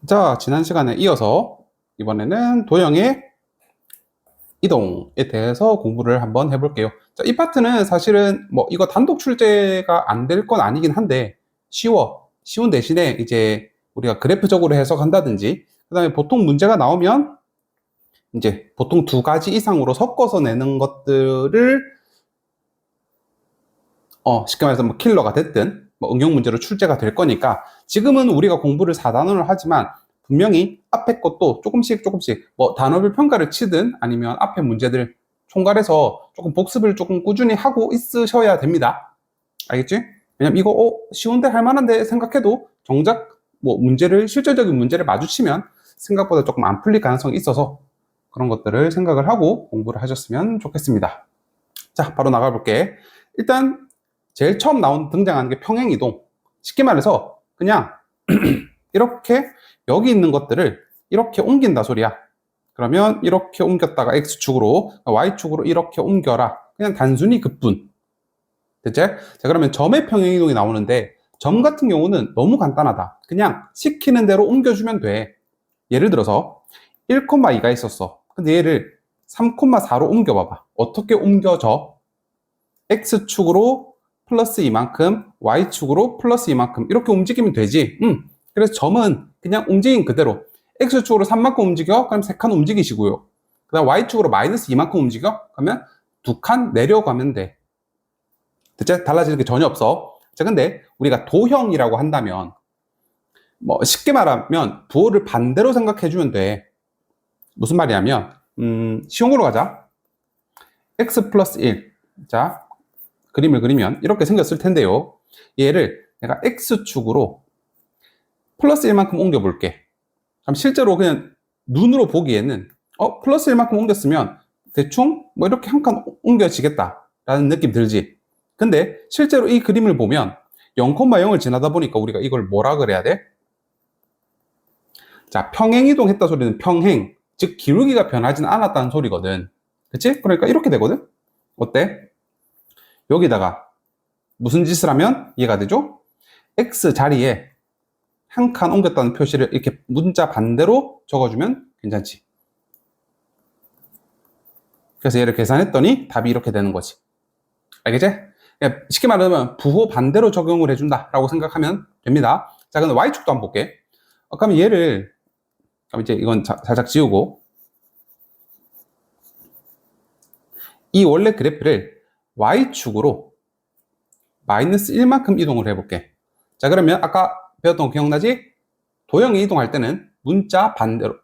자, 지난 시간에 이어서 이번에는 도형의 이동에 대해서 공부를 한번 해볼게요. 자, 이 파트는 사실은 뭐 이거 단독 출제가 안 될 건 아니긴 한데 쉬운 대신에 이제 우리가 그래프적으로 해석한다든지 그 다음에 보통 문제가 나오면 이제 보통 두 가지 이상으로 섞어서 내는 것들을 쉽게 말해서 뭐 킬러가 됐든 뭐 응용 문제로 출제가 될 거니까 지금은 우리가 공부를 4단원을 하지만 분명히 앞에 것도 조금씩 뭐 단어별 평가를 치든 아니면 앞에 문제들 총괄해서 조금 복습을 조금 꾸준히 하고 있으셔야 됩니다. 알겠지? 왜냐면 이거 쉬운데 할만한데 생각해도 정작 뭐 실질적인 문제를 마주치면 생각보다 조금 안 풀릴 가능성이 있어서 그런 것들을 생각을 하고 공부를 하셨으면 좋겠습니다. 자, 바로 나가볼게. 일단 제일 처음 등장하는 게 평행이동. 쉽게 말해서 그냥 이렇게 여기 있는 것들을 이렇게 옮긴다 소리야. 그러면 이렇게 옮겼다가 X축으로, Y축으로 이렇게 옮겨라. 그냥 단순히 급분. 됐지? 자, 그러면 점의 평행이동이 나오는데 점 같은 경우는 너무 간단하다. 그냥 시키는 대로 옮겨주면 돼. 예를 들어서 1,2가 있었어. 근데 얘를 3,4로 옮겨봐봐. 어떻게 옮겨져? X축으로 플러스 이만큼, Y축으로 플러스 이만큼 이렇게 움직이면 되지. 그래서 점은 그냥 움직인 그대로 X축으로 3만큼 움직여? 그럼 3칸 움직이시고요. 그 다음 Y축으로 마이너스 2만큼 움직여? 그러면 2칸 내려가면 돼. 대체 달라지는 게 전혀 없어. 자, 근데 우리가 도형이라고 한다면 뭐 쉽게 말하면 부호를 반대로 생각해주면 돼. 무슨 말이냐면 쉬운 걸로 가자. X 플러스 1. 자, 그림을 그리면 이렇게 생겼을 텐데요. 얘를 내가 X축으로 플러스 1만큼 옮겨볼게. 그럼 실제로 그냥 눈으로 보기에는 플러스 1만큼 옮겼으면 대충 뭐 이렇게 한 칸 옮겨지겠다 라는 느낌 들지. 근데 실제로 이 그림을 보면 0,0을 지나다 보니까 우리가 이걸 뭐라 그래야 돼? 자, 평행이동 했다 소리는 평행, 즉 기울기가 변하지는 않았다는 소리거든. 그치? 그러니까 이렇게 되거든? 어때? 여기다가 무슨 짓을 하면 이해가 되죠? X 자리에 한 칸 옮겼다는 표시를 이렇게 문자 반대로 적어주면 괜찮지. 그래서 얘를 계산했더니 답이 이렇게 되는 거지. 알겠지? 쉽게 말하면 부호 반대로 적용을 해준다 라고 생각하면 됩니다. 자, 그럼 Y축도 한번 볼게. 그러면 얘를 이제 이건 살짝 지우고 이 원래 그래프를 Y축으로 마이너스 1만큼 이동을 해볼게. 자, 그러면 아까 배웠던 거 기억나지? 도형이 이동할 때는 문자 반대로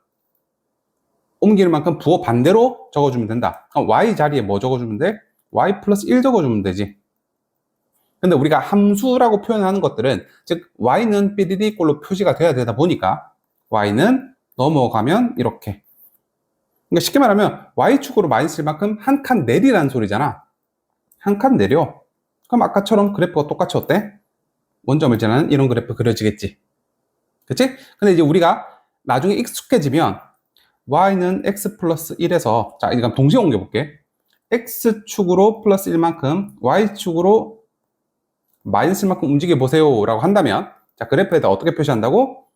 옮기는 만큼 부호 반대로 적어주면 된다. 그럼 Y 자리에 뭐 적어주면 돼? Y 플러스 1 적어주면 되지. 근데 우리가 함수라고 표현하는 것들은 즉 Y는 삐디디 꼴로 표시가 돼야 되다 보니까 Y는 넘어가면 이렇게. 그러니까 쉽게 말하면 Y축으로 마이너스 1만큼 한 칸 내리라는 소리잖아. 한 칸 내려. 그럼 아까처럼 그래프가 똑같이 어때? 원점을 지나는 이런 그래프 그려지겠지. 그치? 근데 이제 우리가 나중에 익숙해지면 Y는 X 플러스 1에서 자, 이건 동시에 옮겨볼게. X축으로 플러스 1만큼 Y축으로 마이너스 1만큼 움직여보세요 라고 한다면 자, 그래프에다 어떻게 표시한다고?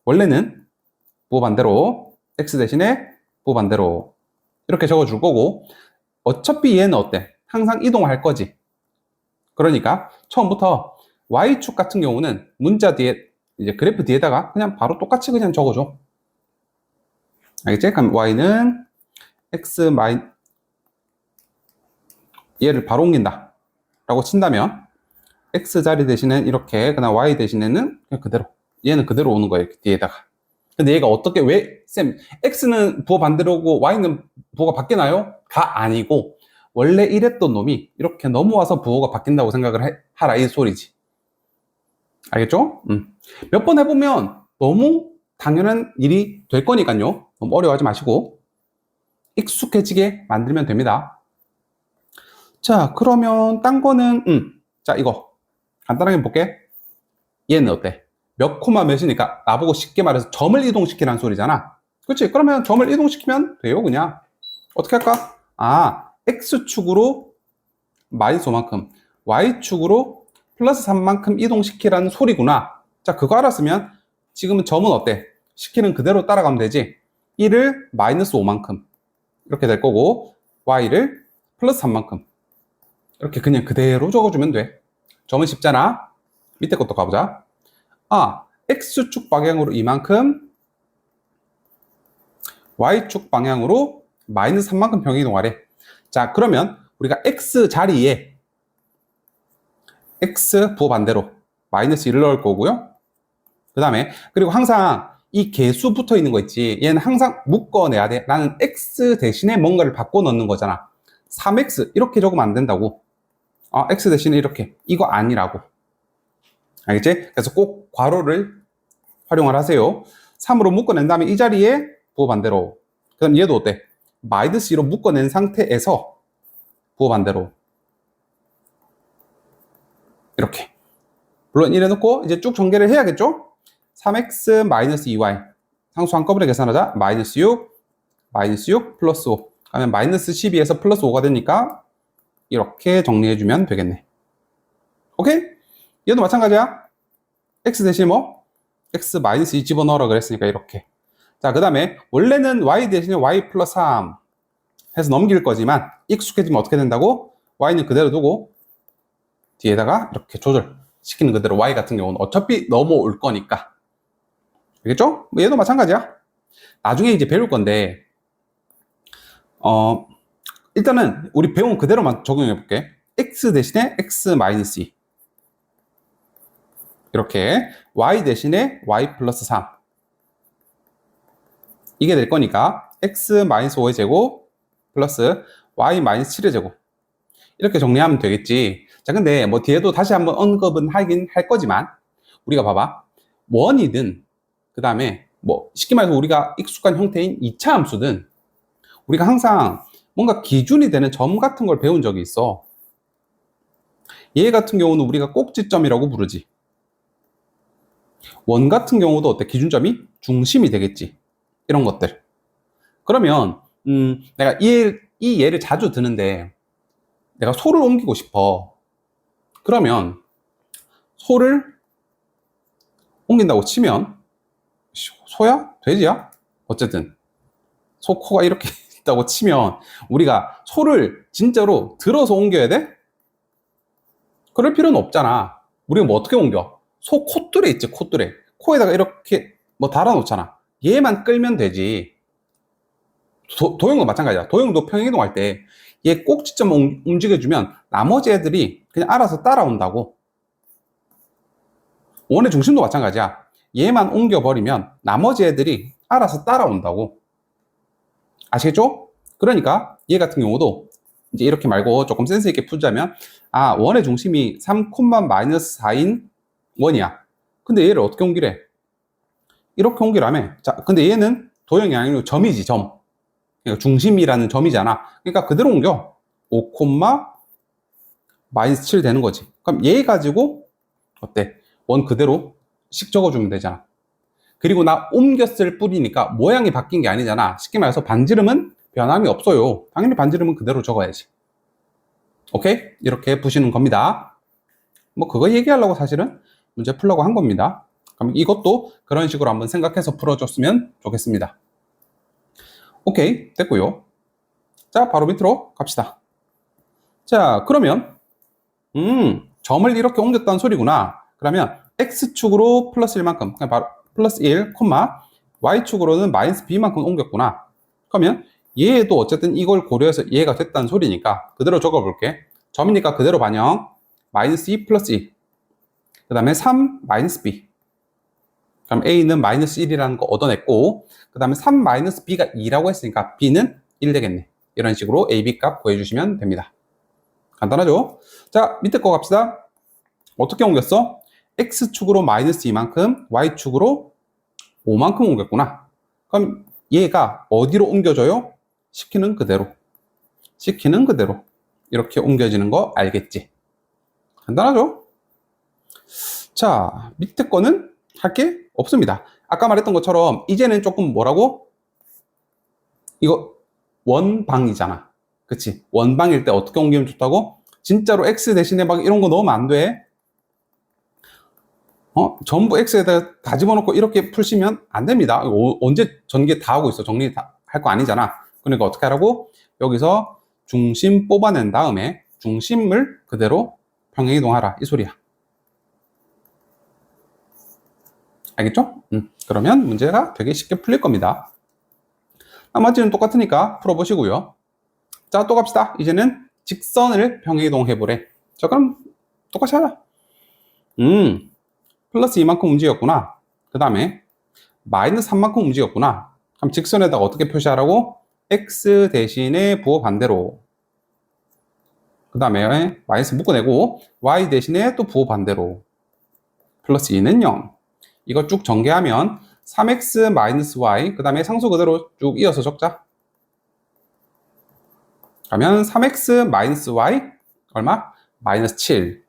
원래는 부호 반대로 X 대신에 부호 반대로 이렇게 적어줄 거고 어차피 얘는 어때? 항상 이동할 거지. 그러니까 처음부터 Y축 같은 경우는 문자 뒤에 이제 그래프 뒤에다가 그냥 바로 똑같이 그냥 적어줘. 알겠지? 그럼 Y는 X 얘를 바로 옮긴다 라고 친다면 X 자리 대신에 이렇게 그다음 Y 대신에는 그냥 그대로 얘는 그대로 오는 거예요. 뒤에다가. 근데 얘가 어떻게 쌤 X는 부호 반대로고 Y는 부호가 바뀌나요? 다 아니고 원래 이랬던 놈이 이렇게 넘어와서 부호가 바뀐다고 생각을 하라 이 소리지. 알겠죠? 몇 번 해보면 너무 당연한 일이 될 거니까요. 너무 어려워하지 마시고 익숙해지게 만들면 됩니다. 자, 그러면 딴 거는 자, 이거 간단하게 볼게. 얘는 어때? 몇 코마 몇이니까 나보고 쉽게 말해서 점을 이동시키라는 소리잖아. 그렇지? 그러면 점을 이동시키면 돼요, 그냥. 어떻게 할까? X축으로 마이너스 5만큼, Y축으로 플러스 3만큼 이동시키라는 소리구나. 자, 그거 알았으면 지금은 점은 어때? 시키는 그대로 따라가면 되지. 1을 마이너스 5만큼 이렇게 될 거고 y를 플러스 3만큼 이렇게 그냥 그대로 적어주면 돼. 점은 쉽잖아. 밑에 것도 가보자. x축 방향으로 이만큼, y축 방향으로 마이너스 3만큼 평행이동하래. 자, 그러면 우리가 x 자리에 x 부반대로 마이너스 1을 넣을 거고요. 그 다음에 그리고 항상 이 개수 붙어 있는 거 있지. 얘는 항상 묶어내야 돼. 나는 x 대신에 뭔가를 바꿔 넣는 거잖아. 3x 이렇게 적으면 안 된다고. x 대신에 이렇게. 이거 아니라고. 알겠지? 그래서 꼭 괄호를 활용을 하세요. 3으로 묶어낸 다음에 이 자리에 부호 반대로. 그럼 얘도 어때? 마이너스 2로 묶어낸 상태에서 부호 반대로. 이렇게. 물론 이래 놓고 이제 쭉 전개를 해야겠죠? 3x 마이너스 2y. 상수 한꺼번에 계산하자. 마이너스 6, 마이너스 6, 플러스 5. 그러면 마이너스 12에서 플러스 5가 되니까 이렇게 정리해주면 되겠네. 오케이? 얘도 마찬가지야. x 대신에 뭐? x 마이너스 2 집어넣으라 그랬으니까 이렇게. 자, 그 다음에 원래는 y 대신에 y 플러스 3 해서 넘길 거지만 익숙해지면 어떻게 된다고? y는 그대로 두고 뒤에다가 이렇게 조절시키는 그대로. y 같은 경우는 어차피 넘어올 거니까. 알겠죠? 얘도 마찬가지야. 나중에 이제 배울 건데 일단은 우리 배운 그대로만 적용해 볼게. x 대신에 x 마이너스 2 이렇게 y 대신에 y 플러스 3 이게 될 거니까 x 마이너스 5의 제곱 플러스 y 마이너스 7의 제곱 이렇게 정리하면 되겠지. 자, 근데 뭐 뒤에도 다시 한번 언급은 하긴 할 거지만 우리가 봐봐. 원이든 그 다음에 뭐 쉽게 말해서 우리가 익숙한 형태인 2차 함수든 우리가 항상 뭔가 기준이 되는 점 같은 걸 배운 적이 있어. 얘 같은 경우는 우리가 꼭지점이라고 부르지. 원 같은 경우도 어때? 기준점이 중심이 되겠지. 이런 것들. 그러면 내가 이 예를 자주 드는데 내가 소를 옮기고 싶어. 그러면 소를 옮긴다고 치면 소야? 돼지야? 어쨌든 소 코가 이렇게 있다고 치면 우리가 소를 진짜로 들어서 옮겨야 돼? 그럴 필요는 없잖아. 우리가 뭐 어떻게 옮겨? 소 콧뚜레 있지, 콧뚜레. 코에다가 이렇게 뭐 달아놓잖아. 얘만 끌면 되지. 도형도 마찬가지야. 도형도 평행이동할 때 얘 꼭지점 움직여주면 나머지 애들이 그냥 알아서 따라온다고. 원의 중심도 마찬가지야. 얘만 옮겨버리면 나머지 애들이 알아서 따라온다고. 아시겠죠? 그러니까 얘 같은 경우도 이제 이렇게 말고 조금 센스 있게 풀자면 원의 중심이 3, 마이너스 4인 원이야. 근데 얘를 어떻게 옮기래? 이렇게 옮기라며. 자, 근데 얘는 도형이 아니고 점이지, 점. 그러니까 중심이라는 점이잖아. 그러니까 그대로 옮겨. 5, 마이너스 7 되는 거지. 그럼 얘 가지고 어때? 원 그대로 식 적어주면 되잖아. 그리고 나 옮겼을 뿐이니까 모양이 바뀐 게 아니잖아. 쉽게 말해서 반지름은 변함이 없어요. 당연히 반지름은 그대로 적어야지. 오케이? 이렇게 푸시는 겁니다. 뭐 그거 얘기하려고 사실은 문제 풀려고 한 겁니다. 그럼 이것도 그런 식으로 한번 생각해서 풀어줬으면 좋겠습니다. 오케이, 됐고요. 자, 바로 밑으로 갑시다. 자, 그러면 점을 이렇게 옮겼다는 소리구나. 그러면 x축으로 플러스 1만큼, 그냥 바로 플러스 1, y축으로는 마이너스 b만큼 옮겼구나. 그러면 얘도 어쨌든 이걸 고려해서 얘가 됐다는 소리니까 그대로 적어볼게. 점이니까 그대로 반영. 마이너스 2 플러스 2. 그 다음에 3 마이너스 b. 그럼 a는 마이너스 1이라는 거 얻어냈고, 그 다음에 3 마이너스 b가 2라고 했으니까 b는 1 되겠네. 이런 식으로 a, b 값 구해주시면 됩니다. 간단하죠? 자, 밑에 거 갑시다. 어떻게 옮겼어? x축으로 마이너스 2만큼, y축으로 5만큼 옮겼구나. 그럼 얘가 어디로 옮겨져요? 시키는 그대로. 시키는 그대로. 이렇게 옮겨지는 거 알겠지? 간단하죠? 자, 밑에 거는 할 게 없습니다. 아까 말했던 것처럼 이제는 조금 뭐라고? 이거 원방이잖아. 그치? 원방일 때 어떻게 옮기면 좋다고? 진짜로 x 대신에 막 이런 거 넣으면 안 돼. 전부 x에다 다 집어넣고 이렇게 푸시면 안 됩니다. 언제 전개 다 하고 있어? 정리 다 할 거 아니잖아. 그러니까 어떻게 하라고? 여기서 중심 뽑아낸 다음에 중심을 그대로 평행이동하라 이 소리야. 알겠죠? 그러면 문제가 되게 쉽게 풀릴 겁니다. 나머지는 똑같으니까 풀어보시고요. 자, 또 갑시다. 이제는 직선을 평행이동해 보래. 자, 그럼 똑같이 하자. 플러스 2만큼 움직였구나. 그 다음에 마이너스 3만큼 움직였구나. 그럼 직선에다가 어떻게 표시하라고? x 대신에 부호 반대로. 그 다음에 마이너스 묶어내고 y 대신에 또 부호 반대로. 플러스 2는 0. 이거 쭉 전개하면 3x 마이너스 y 그 다음에 상수 그대로 쭉 이어서 적자. 그러면 3x 마이너스 y 얼마? 마이너스 7.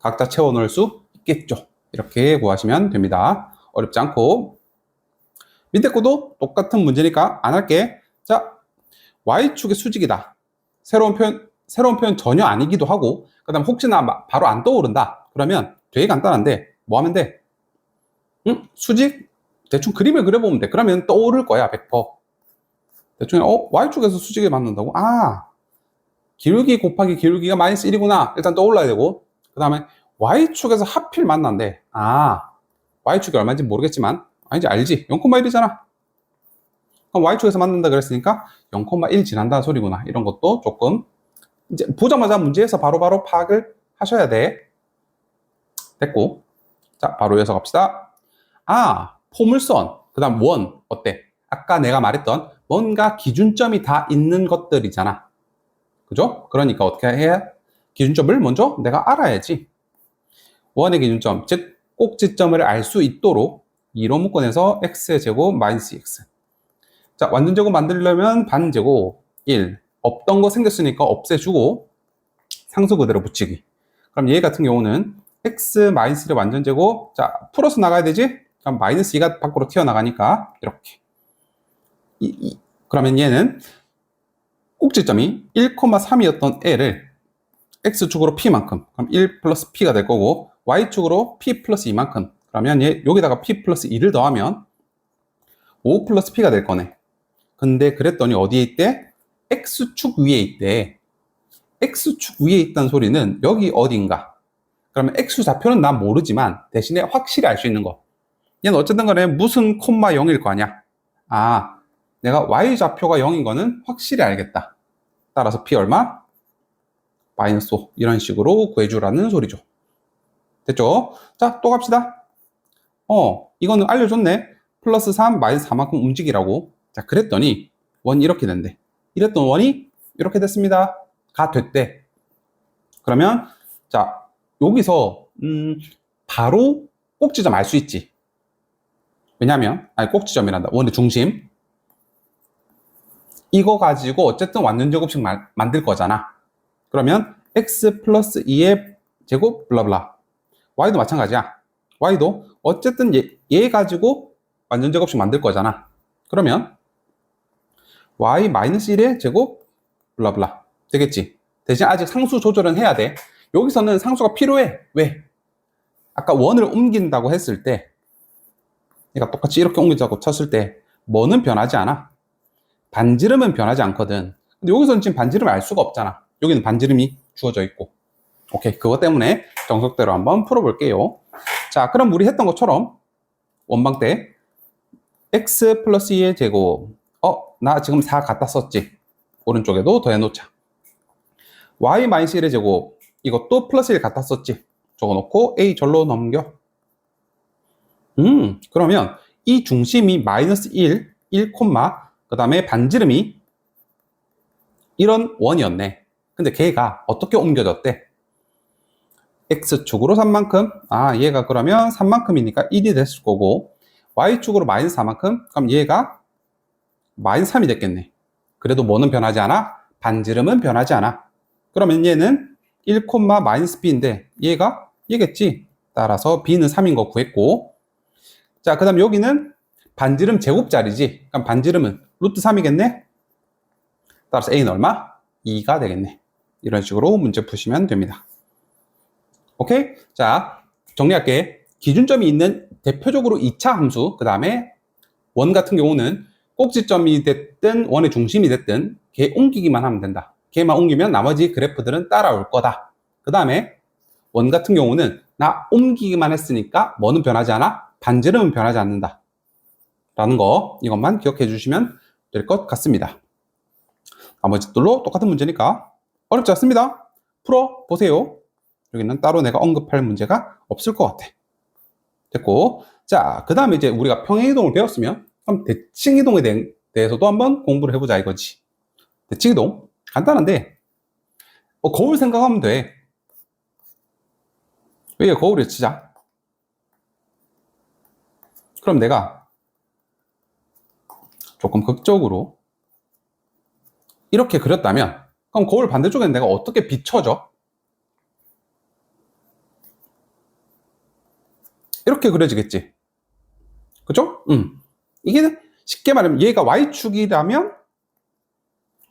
각자 채워넣을 수 있겠죠. 이렇게 구하시면 됩니다. 어렵지 않고. 밑에 거도 똑같은 문제니까 안 할게. 자, y축의 수직이다. 새로운 표현 전혀 아니기도 하고, 그 다음 혹시나 바로 안 떠오른다. 그러면 되게 간단한데, 뭐 하면 돼? 수직? 대충 그림을 그려보면 돼. 그러면 떠오를 거야, 100%. 대충, y축에서 수직을 만든다고? 아, 기울기 곱하기 기울기가 마이너스 1이구나. 일단 떠올라야 되고, 그 다음에 y축에서 하필 만난대. 아, y축이 얼마인지 모르겠지만, 아니지, 알지? 0,1이잖아. 그럼 y축에서 만난다 그랬으니까 0,1 지난다는 소리구나. 이런 것도 조금 이제 보자마자 문제에서 바로바로 파악을 하셔야 돼. 됐고. 자, 바로 이어서 갑시다. 아, 포물선. 그 다음 원. 어때? 아까 내가 말했던 뭔가 기준점이 다 있는 것들이잖아. 그죠? 그러니까 어떻게 해야? 기준점을 먼저 내가 알아야지. 원의 기준점, 즉 꼭지점을 알 수 있도록 2로 묶어내서 x의 제곱 마이너스 x. 자, 완전 제곱 만들려면 반제곱 1. 없던 거 생겼으니까 없애주고 상수 그대로 붙이기. 그럼 얘 같은 경우는 x 마이너스 1의 완전 제곱. 자, 풀어서 나가야 되지? 그럼 마이너스 2가 밖으로 튀어나가니까 이렇게. 그러면 얘는 꼭지점이 1,3이었던 애를 x축으로 p만큼. 그럼 1 플러스 p가 될 거고 y축으로 p 플러스 2만큼. 그러면 얘 여기다가 p 플러스 2를 더하면 5 플러스 p가 될 거네. 근데 그랬더니 어디에 있대? x축 위에 있대. x축 위에 있다는 소리는 여기 어딘가. 그러면 x 좌표는 난 모르지만 대신에 확실히 알 수 있는 거. 얘는 어쨌든 간에 무슨 콤마 0일 거 아니야. 아, 내가 y 좌표가 0인 거는 확실히 알겠다. 따라서 p 얼마? 마이너스 5. 이런 식으로 구해주라는 소리죠. 됐죠? 자, 또 갑시다. 이거는 알려줬네. 플러스 3, 마이너스 4만큼 움직이라고. 자, 그랬더니 원이 이렇게 된대. 이랬던 원이 이렇게 됐습니다. 가 됐대. 그러면 자, 여기서 바로 꼭지점 알 수 있지. 왜냐면 꼭지점이란다. 원의 중심. 이거 가지고 어쨌든 완전 제곱식 만들 거잖아. 그러면 x 플러스 2의 제곱 블라블라. y도 마찬가지야. y도 어쨌든 얘 가지고 완전 제곱식 만들 거잖아. 그러면 y 마이너스 1의 제곱 블라블라 되겠지. 대신 아직 상수 조절은 해야 돼. 여기서는 상수가 필요해. 왜? 아까 원을 옮긴다고 했을 때 얘가 똑같이 이렇게 옮기자고 쳤을 때 뭐는 변하지 않아. 반지름은 변하지 않거든. 근데 여기서는 지금 반지름을 알 수가 없잖아. 여기는 반지름이 주어져 있고. 오케이, 그것 때문에 정석대로 한번 풀어볼게요. 자, 그럼 우리 했던 것처럼 원방 때 x 플러스 2의 제곱. 나 지금 4 갖다 썼지. 오른쪽에도 더해놓자. y 마이너스 1의 제곱. 이것도 플러스 1 갖다 썼지. 적어놓고 a 절로 넘겨. 그러면 이 중심이 마이너스 1, 그 다음에 반지름이 이런 원이었네. 근데 걔가 어떻게 옮겨졌대? x축으로 3만큼. 얘가 그러면 3만큼이니까 1이 됐을 거고 y축으로 마이너스 4만큼. 그럼 얘가 마이너스 3이 됐겠네. 그래도 뭐는 변하지 않아? 반지름은 변하지 않아. 그러면 얘는 1, 마이너스 b인데 얘가 얘겠지. 따라서 b는 3인 거 구했고. 자, 그 다음 여기는 반지름 제곱자리지. 그럼 반지름은 루트 3이겠네. 따라서 a는 얼마? 2가 되겠네. 이런 식으로 문제 푸시면 됩니다. 오케이? 자, 정리할게. 기준점이 있는 대표적으로 2차 함수, 그 다음에 원 같은 경우는 꼭지점이 됐든 원의 중심이 됐든 걔 옮기기만 하면 된다. 걔만 옮기면 나머지 그래프들은 따라올 거다. 그 다음에 원 같은 경우는 나 옮기기만 했으니까 뭐는 변하지 않아? 반지름은 변하지 않는다. 라는 거, 이것만 기억해 주시면 될 것 같습니다. 나머지들로 똑같은 문제니까 어렵지 않습니다. 풀어보세요. 여기는 따로 내가 언급할 문제가 없을 것 같아. 됐고, 자, 그 다음에 이제 우리가 평행이동을 배웠으면 그럼 대칭이동에 대해서도 한번 공부를 해보자 이거지. 대칭이동 간단한데 거울 생각하면 돼. 여기가 거울을 치자. 그럼 내가 조금 극적으로 이렇게 그렸다면 그럼 거울 반대쪽에는 내가 어떻게 비춰져? 이렇게 그려지겠지. 그죠? 이게 쉽게 말하면 얘가 Y축이라면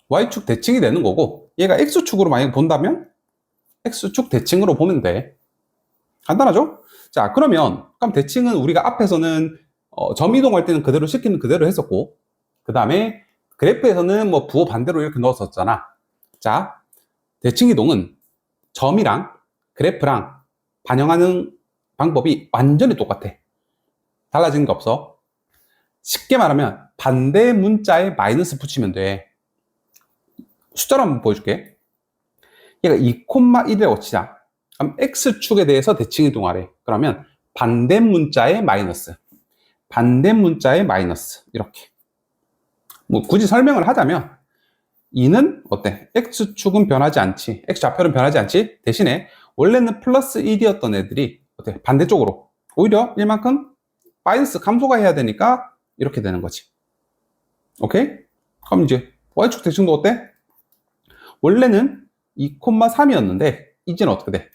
Y축 대칭이 되는 거고 얘가 X축으로 만약 본다면 X축 대칭으로 보면 돼. 간단하죠? 자, 그럼 대칭은 우리가 앞에서는 점 이동할 때는 그대로 시키는 그대로 했었고 그 다음에 그래프에서는 뭐 부호 반대로 이렇게 넣었었잖아. 자, 대칭 이동은 점이랑 그래프랑 반영하는 방법이 완전히 똑같아. 달라지는 게 없어. 쉽게 말하면 반대 문자에 마이너스 붙이면 돼. 숫자로 한번 보여줄게. 얘가 2,1이라고 치자. 그럼 X축에 대해서 대칭 이동하래. 그러면 반대 문자에 마이너스. 반대 문자에 마이너스. 이렇게. 뭐 굳이 설명을 하자면 2는 어때? X축은 변하지 않지. X좌표는 변하지 않지. 대신에 원래는 플러스 1이었던 애들이 어때? 반대쪽으로. 오히려 1만큼 마이너스 감소가 해야 되니까 이렇게 되는 거지. 오케이? 그럼 이제 Y축 대칭도 어때? 원래는 2,3이었는데 이제는 어떻게 돼?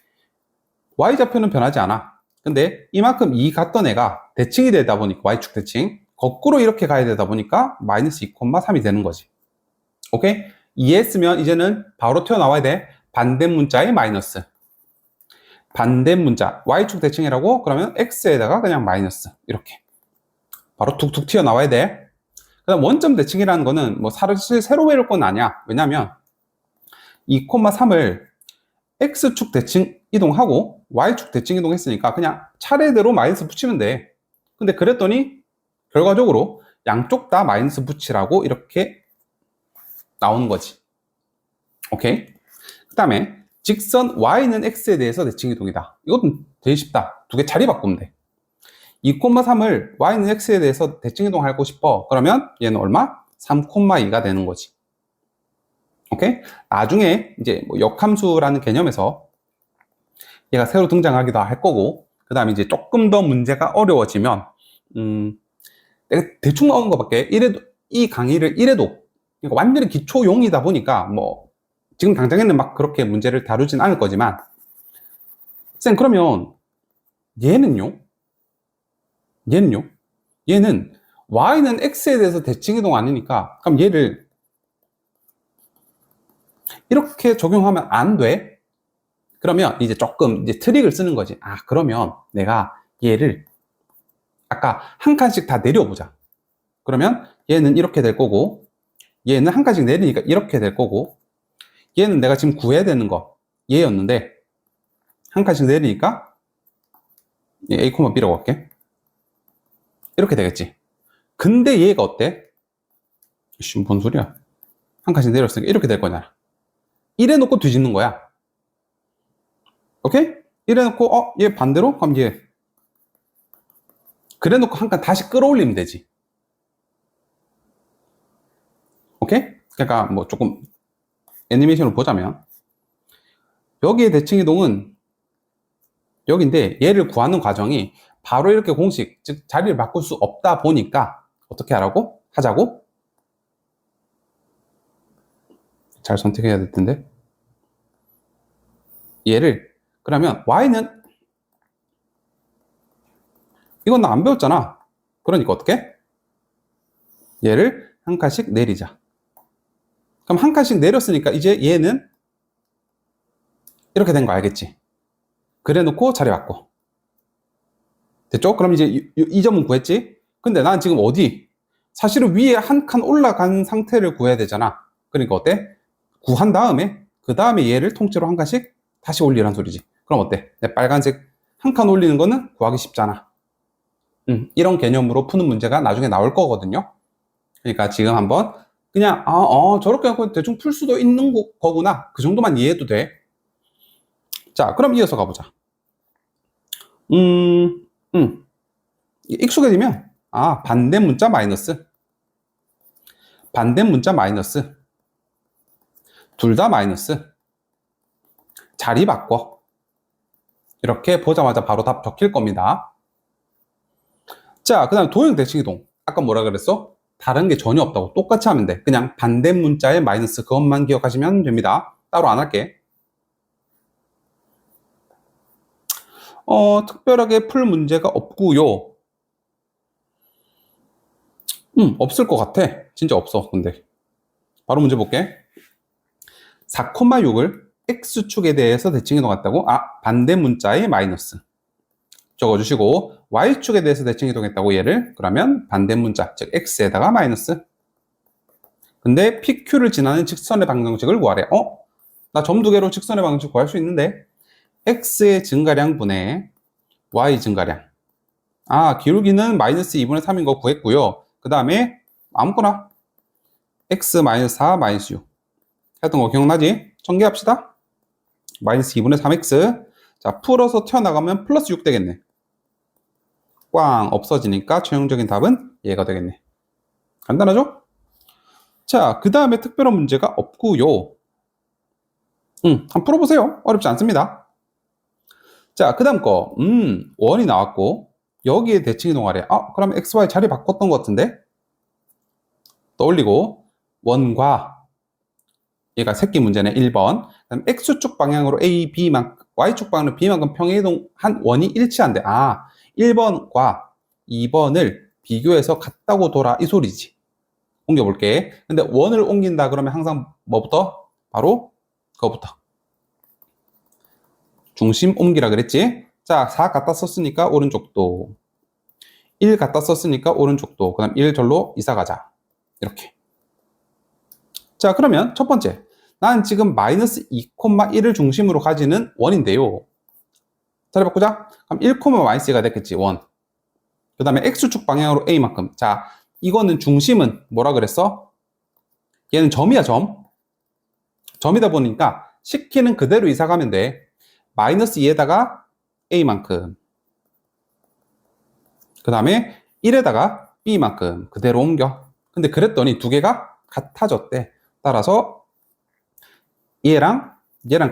Y좌표는 변하지 않아. 근데 이만큼 2 같던 애가 대칭이 되다 보니까 Y축 대칭 거꾸로 이렇게 가야 되다 보니까 마이너스 2,3이 되는 거지. 오케이? 이해했으면 이제는 바로 튀어나와야 돼. 반대 문자의 마이너스. 반대 문자 Y축 대칭이라고 그러면 X에다가 그냥 마이너스 이렇게 바로 툭툭 튀어나와야 돼. 그 다음 원점 대칭이라는 거는 뭐 사실 새로 외울 건 아니야. 왜냐면 2,3을 X축 대칭 이동하고 Y축 대칭 이동했으니까 그냥 차례대로 마이너스 붙이면 돼. 근데 그랬더니 결과적으로 양쪽 다 마이너스 붙이라고 이렇게 나오는 거지. 오케이? 그 다음에 직선 Y는 X에 대해서 대칭 이동이다. 이것도 되게 쉽다. 두 개 자리 바꾸면 돼. 2,3을 Y는 X에 대해서 대칭 이동하고 싶어. 그러면 얘는 얼마? 3,2가 되는 거지. 오케이? 나중에 이제 뭐 역함수라는 개념에서 얘가 새로 등장하기도 할 거고, 그 다음에 이제 조금 더 문제가 어려워지면, 내가 대충 나오는 것밖에, 이 강의를 이래도, 그러니까 완전히 기초용이다 보니까, 뭐, 지금 당장에는 막 그렇게 문제를 다루진 않을 거지만, 쌤, 그러면, 얘는요? 얘는 Y는 X에 대해서 대칭 이동 아니니까, 그럼 얘를 이렇게 적용하면 안 돼? 그러면 이제 조금 이제 트릭을 쓰는 거지. 아, 그러면 내가 얘를 아까 한 칸씩 다 내려보자. 그러면 얘는 이렇게 될 거고, 얘는 한 칸씩 내리니까 이렇게 될 거고, 얘는 내가 지금 구해야 되는 거 얘였는데 한 칸씩 내리니까 A, B라고 할게. 이렇게 되겠지. 근데 얘가 어때? 뭔 소리야? 한 칸씩 내렸으니까 이렇게 될 거잖아. 이래 놓고 뒤집는 거야. 오케이? 이래 놓고 얘 반대로? 그럼 얘 그래 놓고 한 칸 다시 끌어올리면 되지. 오케이? 그러니까 뭐 조금 애니메이션을 보자면 여기에 대칭 이동은 여기인데 얘를 구하는 과정이 바로 이렇게 공식, 즉 자리를 바꿀 수 없다 보니까 어떻게 하자고? 잘 선택해야 될 텐데. 얘를 그러면 Y는 이건 나 안 배웠잖아. 그러니까 어떻게? 얘를 한 칸씩 내리자. 그럼 한 칸씩 내렸으니까 이제 얘는 이렇게 된 거 알겠지? 그래 놓고 자리 바꿔. 됐죠? 그럼 이제 이 점은 구했지? 근데 난 지금 어디? 사실은 위에 한 칸 올라간 상태를 구해야 되잖아. 그러니까 어때? 구한 다음에 그 다음에 얘를 통째로 한 칸씩 다시 올리란 소리지. 그럼 어때? 내 빨간색 한 칸 올리는 거는 구하기 쉽잖아. 이런 개념으로 푸는 문제가 나중에 나올 거거든요. 그러니까 지금 한번 그냥 저렇게 하고 대충 풀 수도 있는 거구나. 그 정도만 이해해도 돼. 자, 그럼 이어서 가보자. 익숙해지면 반대 문자 마이너스, 반대 문자 마이너스, 둘 다 마이너스, 자리 바꿔. 이렇게 보자마자 바로 답 적힐 겁니다. 자, 그 다음 도형 대칭 이동. 아까 뭐라 그랬어? 다른 게 전혀 없다고. 똑같이 하면 돼. 그냥 반대 문자의 마이너스 그것만 기억하시면 됩니다. 따로 안 할게. 특별하게 풀 문제가 없고요. 없을 것 같아. 진짜 없어. 근데 바로 문제 볼게. 4,6을 X축에 대해서 대칭 이동했다고? 반대 문자의 마이너스 적어주시고, Y축에 대해서 대칭 이동했다고 얘를. 그러면 반대 문자, 즉 X에다가 마이너스. 근데 PQ를 지나는 직선의 방정식을 구하래. 나 점 두 개로 직선의 방정식 구할 수 있는데, X의 증가량 분의 Y 증가량. 기울기는 마이너스 2분의 3인 거 구했고요. 그 다음에 아무거나 X 마이너스 4 마이너스 6 했던 거 기억나지? 전개합시다. 마이너스 2분의 3X. 자, 풀어서 튀어나가면 플러스 6 되겠네. 꽝 없어지니까 최종적인 답은 얘가 되겠네. 간단하죠? 자, 그 다음에 특별한 문제가 없고요. 한번 풀어보세요. 어렵지 않습니다. 자, 그 다음 거 원이 나왔고 여기에 대칭 이동하래. 그럼 XY 자리 바꿨던 것 같은데? 떠올리고 원과 얘가 새끼 문제네. 1번. 그다음 X축 방향으로 A, B만큼, Y축 방향으로 B만큼 평행이동한 원이 일치한대. 1번과 2번을 비교해서 같다고 돌아 이 소리지. 옮겨볼게. 근데 원을 옮긴다 그러면 항상 뭐부터? 바로 그거부터. 중심 옮기라 그랬지? 자, 4 갖다 썼으니까 오른쪽도, 1 갖다 썼으니까 오른쪽도, 그 다음 1 절로 이사 가자. 이렇게. 자, 그러면 첫 번째. 난 지금 마이너스 2,1을 중심으로 가지는 원인데요. 자리 바꾸자. 그럼 1, 마이너스 2가 됐겠지, 원. 그 다음에 X축 방향으로 A만큼. 자, 이거는 중심은 뭐라 그랬어? 얘는 점이야, 점. 점이다 보니까 식기는 그대로 이사 가면 돼. 마이너스 2에다가 A만큼. 그 다음에 1에다가 B만큼 그대로 옮겨. 근데 그랬더니 두 개가 같아졌대. 따라서 얘랑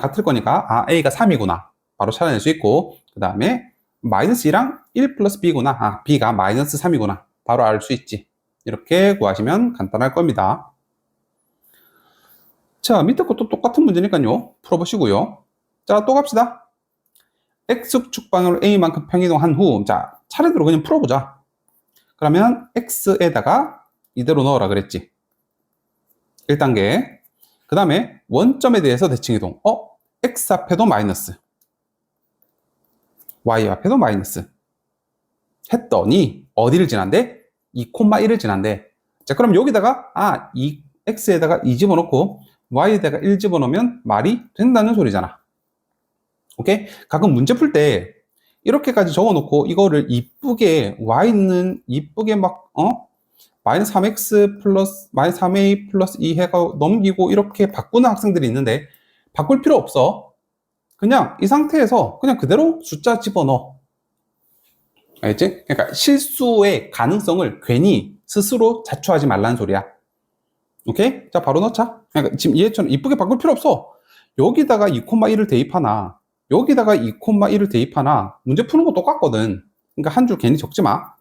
같을 거니까 A가 3이구나. 바로 찾아낼 수 있고, 그 다음에 마이너스 2랑 1 플러스 B구나. B가 마이너스 3이구나. 바로 알 수 있지. 이렇게 구하시면 간단할 겁니다. 자, 밑에 것도 똑같은 문제니까요. 풀어보시고요. 자, 또 갑시다. X축 방향으로 A만큼 평이동한 후, 자, 차례대로 그냥 풀어보자. 그러면 X에다가 이대로 넣어라 그랬지. 1단계. 그 다음에 원점에 대해서 대칭 이동. X 앞에도 마이너스, Y 앞에도 마이너스 했더니 어디를 지난대? 2,1을 지난대. 자, 그럼 여기다가 X에다가 2 집어넣고 Y에다가 1 집어넣으면 말이 된다는 소리잖아. 오케이? 가끔 문제 풀 때 이렇게까지 적어놓고 이거를 이쁘게 Y는 이쁘게 마이너스 3x 플러스 마이너스 3a 플러스 2 해가 넘기고 이렇게 바꾸는 학생들이 있는데, 바꿀 필요 없어. 그냥 이 상태에서 그냥 그대로 숫자 집어넣어. 알겠지? 그러니까 실수의 가능성을 괜히 스스로 자초하지 말라는 소리야. 오케이? 자, 바로 넣자. 그러니까 지금 얘처럼 이쁘게 바꿀 필요 없어. 여기다가 2,1을 대입하나 여기다가 2,1을 대입하나 문제 푸는 거 똑같거든. 그러니까 한 줄 괜히 적지 마.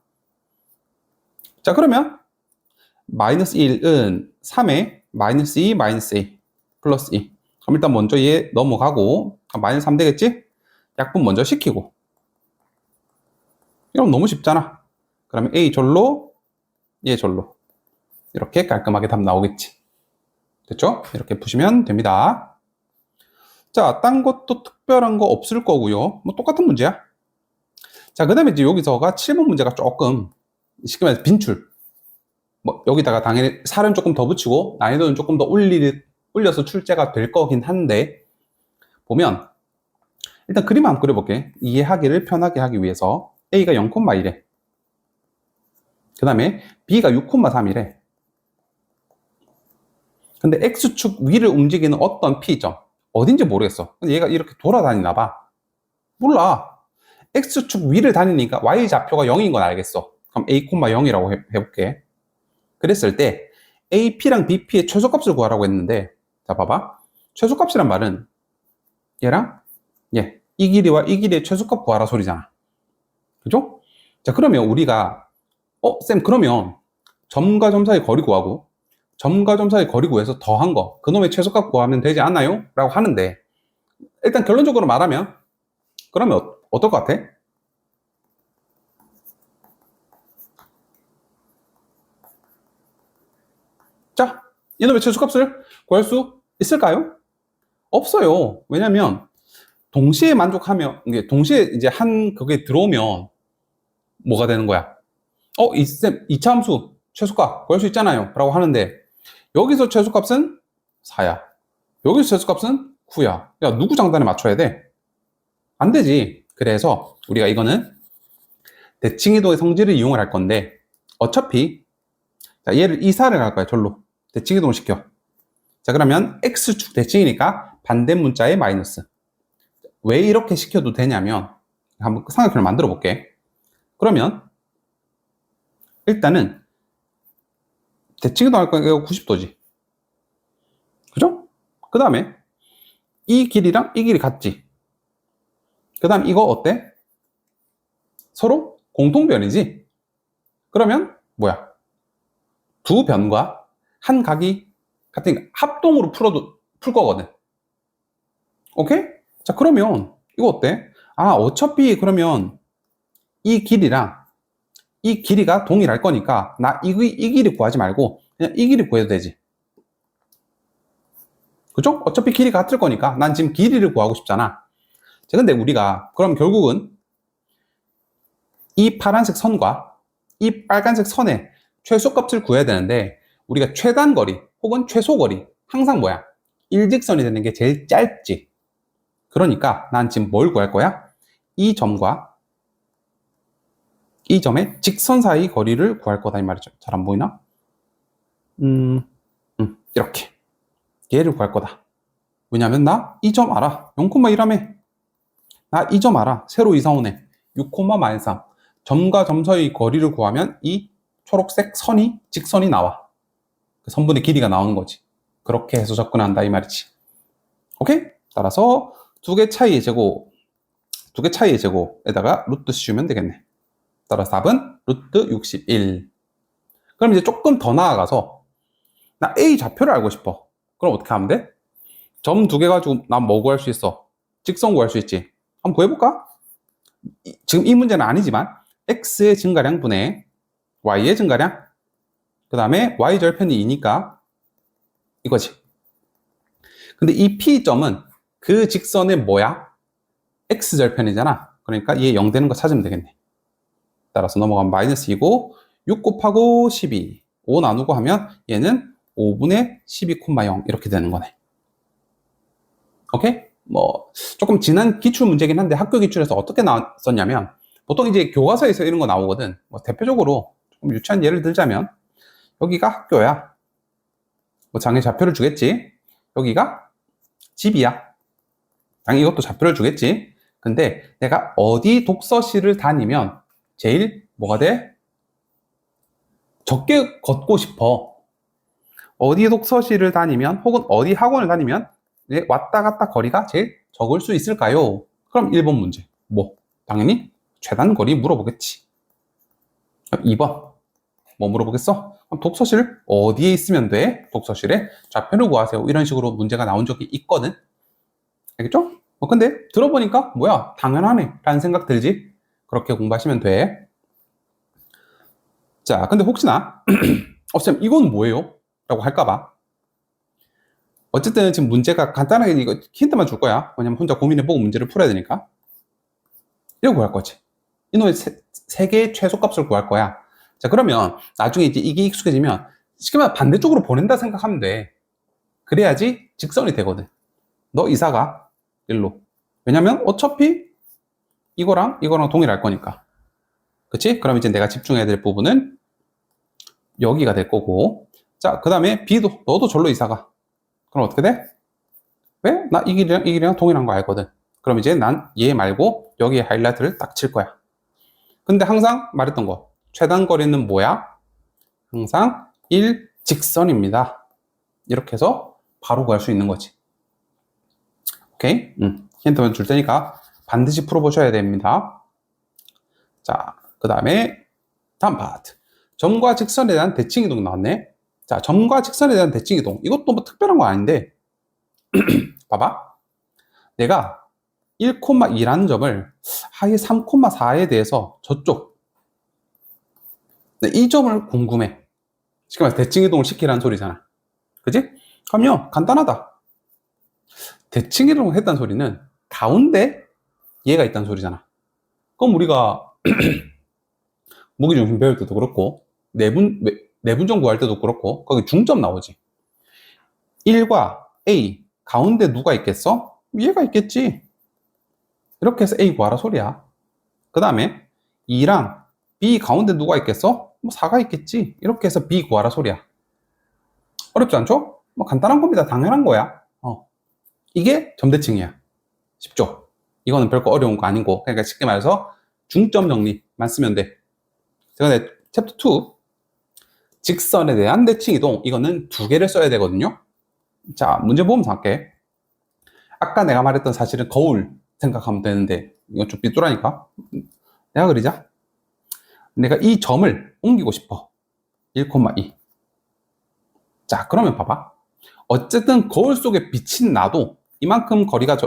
자, 그러면 마이너스 1은 3에 마이너스 2, 마이너스 A, 플러스 2. 그럼 일단 먼저 얘 넘어가고, 마이너스 3 되겠지? 약분 먼저 시키고. 이러면 너무 쉽잖아. 그러면 A 절로, 얘 절로. 이렇게 깔끔하게 답 나오겠지. 됐죠? 이렇게 푸시면 됩니다. 자, 딴 것도 특별한 거 없을 거고요. 뭐 똑같은 문제야. 자, 그 다음에 이제 여기서가 7번 문제가 조금, 쉽게 말해서 빈출. 뭐, 여기다가 당연히 살은 조금 더 붙이고, 난이도는 조금 더 올려서 출제가 될 거긴 한데, 보면, 일단 그림 한번 그려볼게. 이해하기를 편하게 하기 위해서, A가 0,1에, 그 다음에 B가 6,3이래. 근데 X축 위를 움직이는 어떤 P점, 어딘지 모르겠어. 근데 얘가 이렇게 돌아다니나 봐. 몰라. X축 위를 다니니까 Y좌표가 0인 건 알겠어. 그럼 A,0이라고 해볼게. 그랬을 때 AP랑 BP의 최소값을 구하라고 했는데, 자 봐봐. 최소값이란 말은 얘랑 이 길이와 이 길이의 최소값 구하라 소리잖아. 그죠? 자, 그러면 우리가 쌤, 그러면 점과 점 사이 거리 구하고 점과 점 사이 거리 구해서 더한 거, 그놈의 최소값 구하면 되지 않나요? 라고 하는데, 일단 결론적으로 말하면 그러면 어떨 것 같아? 자, 이놈의 최소값을 구할 수 있을까요? 없어요. 왜냐면 동시에 만족하면, 이게 동시에 이제 한 그게 들어오면 뭐가 되는 거야? 이 차함수 최소값 구할 수 있잖아요. 라고 하는데, 여기서 최소값은 4야. 여기서 최소값은 9야. 야, 누구 장단에 맞춰야 돼? 안 되지. 그래서 우리가 이거는 대칭이동의 성질을 이용을 할 건데, 어차피 자, 얘를 이사를 갈 거야. 절로 대칭이동을 시켜. 자, 그러면 X축 대칭이니까 반대 문자에 마이너스. 왜 이렇게 시켜도 되냐면, 한번 삼각형을 만들어 볼게. 그러면 일단은 대칭이동 할 거니까 이거 90도지. 그죠? 그 다음에 이 길이랑 이 길이 같지. 그 다음 이거 어때? 서로 공통변이지. 그러면 뭐야? 두 변과 한 각이 같은 합동으로 풀 거거든. 오케이? 자, 그러면 이거 어때? 어차피 그러면 이 길이랑 이 길이가 동일할 거니까 이 길이 구하지 말고 그냥 이 길이 구해도 되지. 그죠? 어차피 길이가 같을 거니까 난 지금 길이를 구하고 싶잖아. 자, 근데 우리가 그럼 결국은 이 파란색 선과 이 빨간색 선의 최소값을 구해야 되는데, 우리가 최단거리 혹은 최소거리 항상 뭐야? 일직선이 되는 게 제일 짧지. 그러니까 난 지금 뭘 구할 거야? 이 점과 이 점의 직선 사이 거리를 구할 거다 이 말이죠. 잘 안 보이나? 이렇게 얘를 구할 거다. 왜냐면 나 이 점 알아. 0,1하며 나 이 점 알아. 세로 이상 오네. 6,-3. 점과 점 사이 거리를 구하면 이 초록색 선이 직선이 나와. 그 선분의 길이가 나오는 거지. 그렇게 해서 접근한다 이 말이지. 오케이? 따라서 두 개 차이의 제곱에다가 루트 씌우면 되겠네. 따라서 답은 루트 61. 그럼 이제 조금 더 나아가서 나 A 좌표를 알고 싶어. 그럼 어떻게 하면 돼? 점 두 개 가지고 난 뭐 구할 수 있어? 직선 구할 수 있지. 한번 구해볼까? 지금 이 문제는 아니지만 X의 증가량 분의 Y의 증가량, 그 다음에 Y 절편이 2니까 이거지. 근데 이 P점은 그 직선의 뭐야? X 절편이잖아. 그러니까 얘 0 되는 거 찾으면 되겠네. 따라서 넘어가면 마이너스 2고 6 곱하고 12 5 나누고 하면 얘는 5분의 12,0 이렇게 되는 거네. 오케이? 뭐 조금 지난 기출 문제긴 한데 학교 기출에서 어떻게 나왔었냐면, 보통 이제 교과서에서 이런 거 나오거든. 뭐 대표적으로 좀 유치한 예를 들자면, 여기가 학교야. 뭐 장애 좌표를 주겠지. 여기가 집이야. 당연히 이것도 좌표를 주겠지. 근데 내가 어디 독서실을 다니면 제일 뭐가 돼? 적게 걷고 싶어. 어디 독서실을 다니면 혹은 어디 학원을 다니면 왔다 갔다 거리가 제일 적을 수 있을까요? 그럼 1번 문제. 뭐? 당연히 최단거리 물어보겠지. 2번. 뭐 물어보겠어? 그럼 독서실 어디에 있으면 돼? 독서실에 좌표를 구하세요. 이런 식으로 문제가 나온 적이 있거든. 알겠죠? 근데 들어보니까 뭐야? 당연하네 라는 생각 들지? 그렇게 공부하시면 돼. 자, 근데 혹시나 쌤 이건 뭐예요? 라고 할까봐. 어쨌든 지금 문제가 간단하게 이거 힌트만 줄 거야. 왜냐면 혼자 고민해보고 문제를 풀어야 되니까. 이거 구할 거지. 이놈의 세 개의 최소값을 구할 거야. 자, 그러면 나중에 이제 이게 익숙해지면 쉽게 말해 반대쪽으로 보낸다 생각하면 돼. 그래야지 직선이 되거든. 너 이사가 일로. 왜냐면 어차피 이거랑 동일할 거니까. 그치? 그럼 이제 내가 집중해야 될 부분은 여기가 될 거고. 자, 그 다음에 B도, 너도 절로 이사가. 그럼 어떻게 돼? 왜? 나 이 길이랑 동일한 거 알거든. 그럼 이제 난 얘 말고 여기에 하이라이트를 딱 칠 거야. 근데 항상 말했던 거. 최단 거리는 뭐야? 항상 1직선입니다. 이렇게 해서 바로 구할 수 있는 거지. 오케이? 힌트만 줄 테니까 반드시 풀어보셔야 됩니다. 자, 그 다음에 다음 파트. 점과 직선에 대한 대칭 이동 나왔네. 자, 점과 직선에 대한 대칭 이동. 이것도 뭐 특별한 거 아닌데 봐봐. 내가 1,2라는 점을 하위 3,4에 대해서 저쪽 이 점을 궁금해. 쉽게 말해서 대칭 이동을 시키라는 소리잖아. 그지? 그럼요, 간단하다. 대칭 이동을 했다는 소리는 가운데 얘가 있다는 소리잖아. 그럼 우리가 무게중심 배울 때도 그렇고 내분점 구할 때도 그렇고 거기 중점 나오지. 1과 A 가운데 누가 있겠어? 얘가 있겠지. 이렇게 해서 A 구하라 소리야. 그 다음에 2랑 B 가운데 누가 있겠어? 뭐 4가 있겠지. 이렇게 해서 B 구하라 소리야. 어렵지 않죠? 뭐 간단한 겁니다. 당연한 거야. 이게 점대칭이야. 쉽죠? 이거는 별거 어려운 거 아니고, 그러니까 쉽게 말해서 중점 정리만 쓰면 돼. 그런데 챕터 2 직선에 대한 대칭 이동, 이거는 두 개를 써야 되거든요. 자, 문제 보면서 할게. 아까 내가 말했던 사실은 거울 생각하면 되는데 이건 좀 삐뚤하니까 내가 그리자. 내가 이 점을 옮기고 싶어. 1,2. 자, 그러면 봐봐. 어쨌든 거울 속에 비친 나도 이만큼 거리가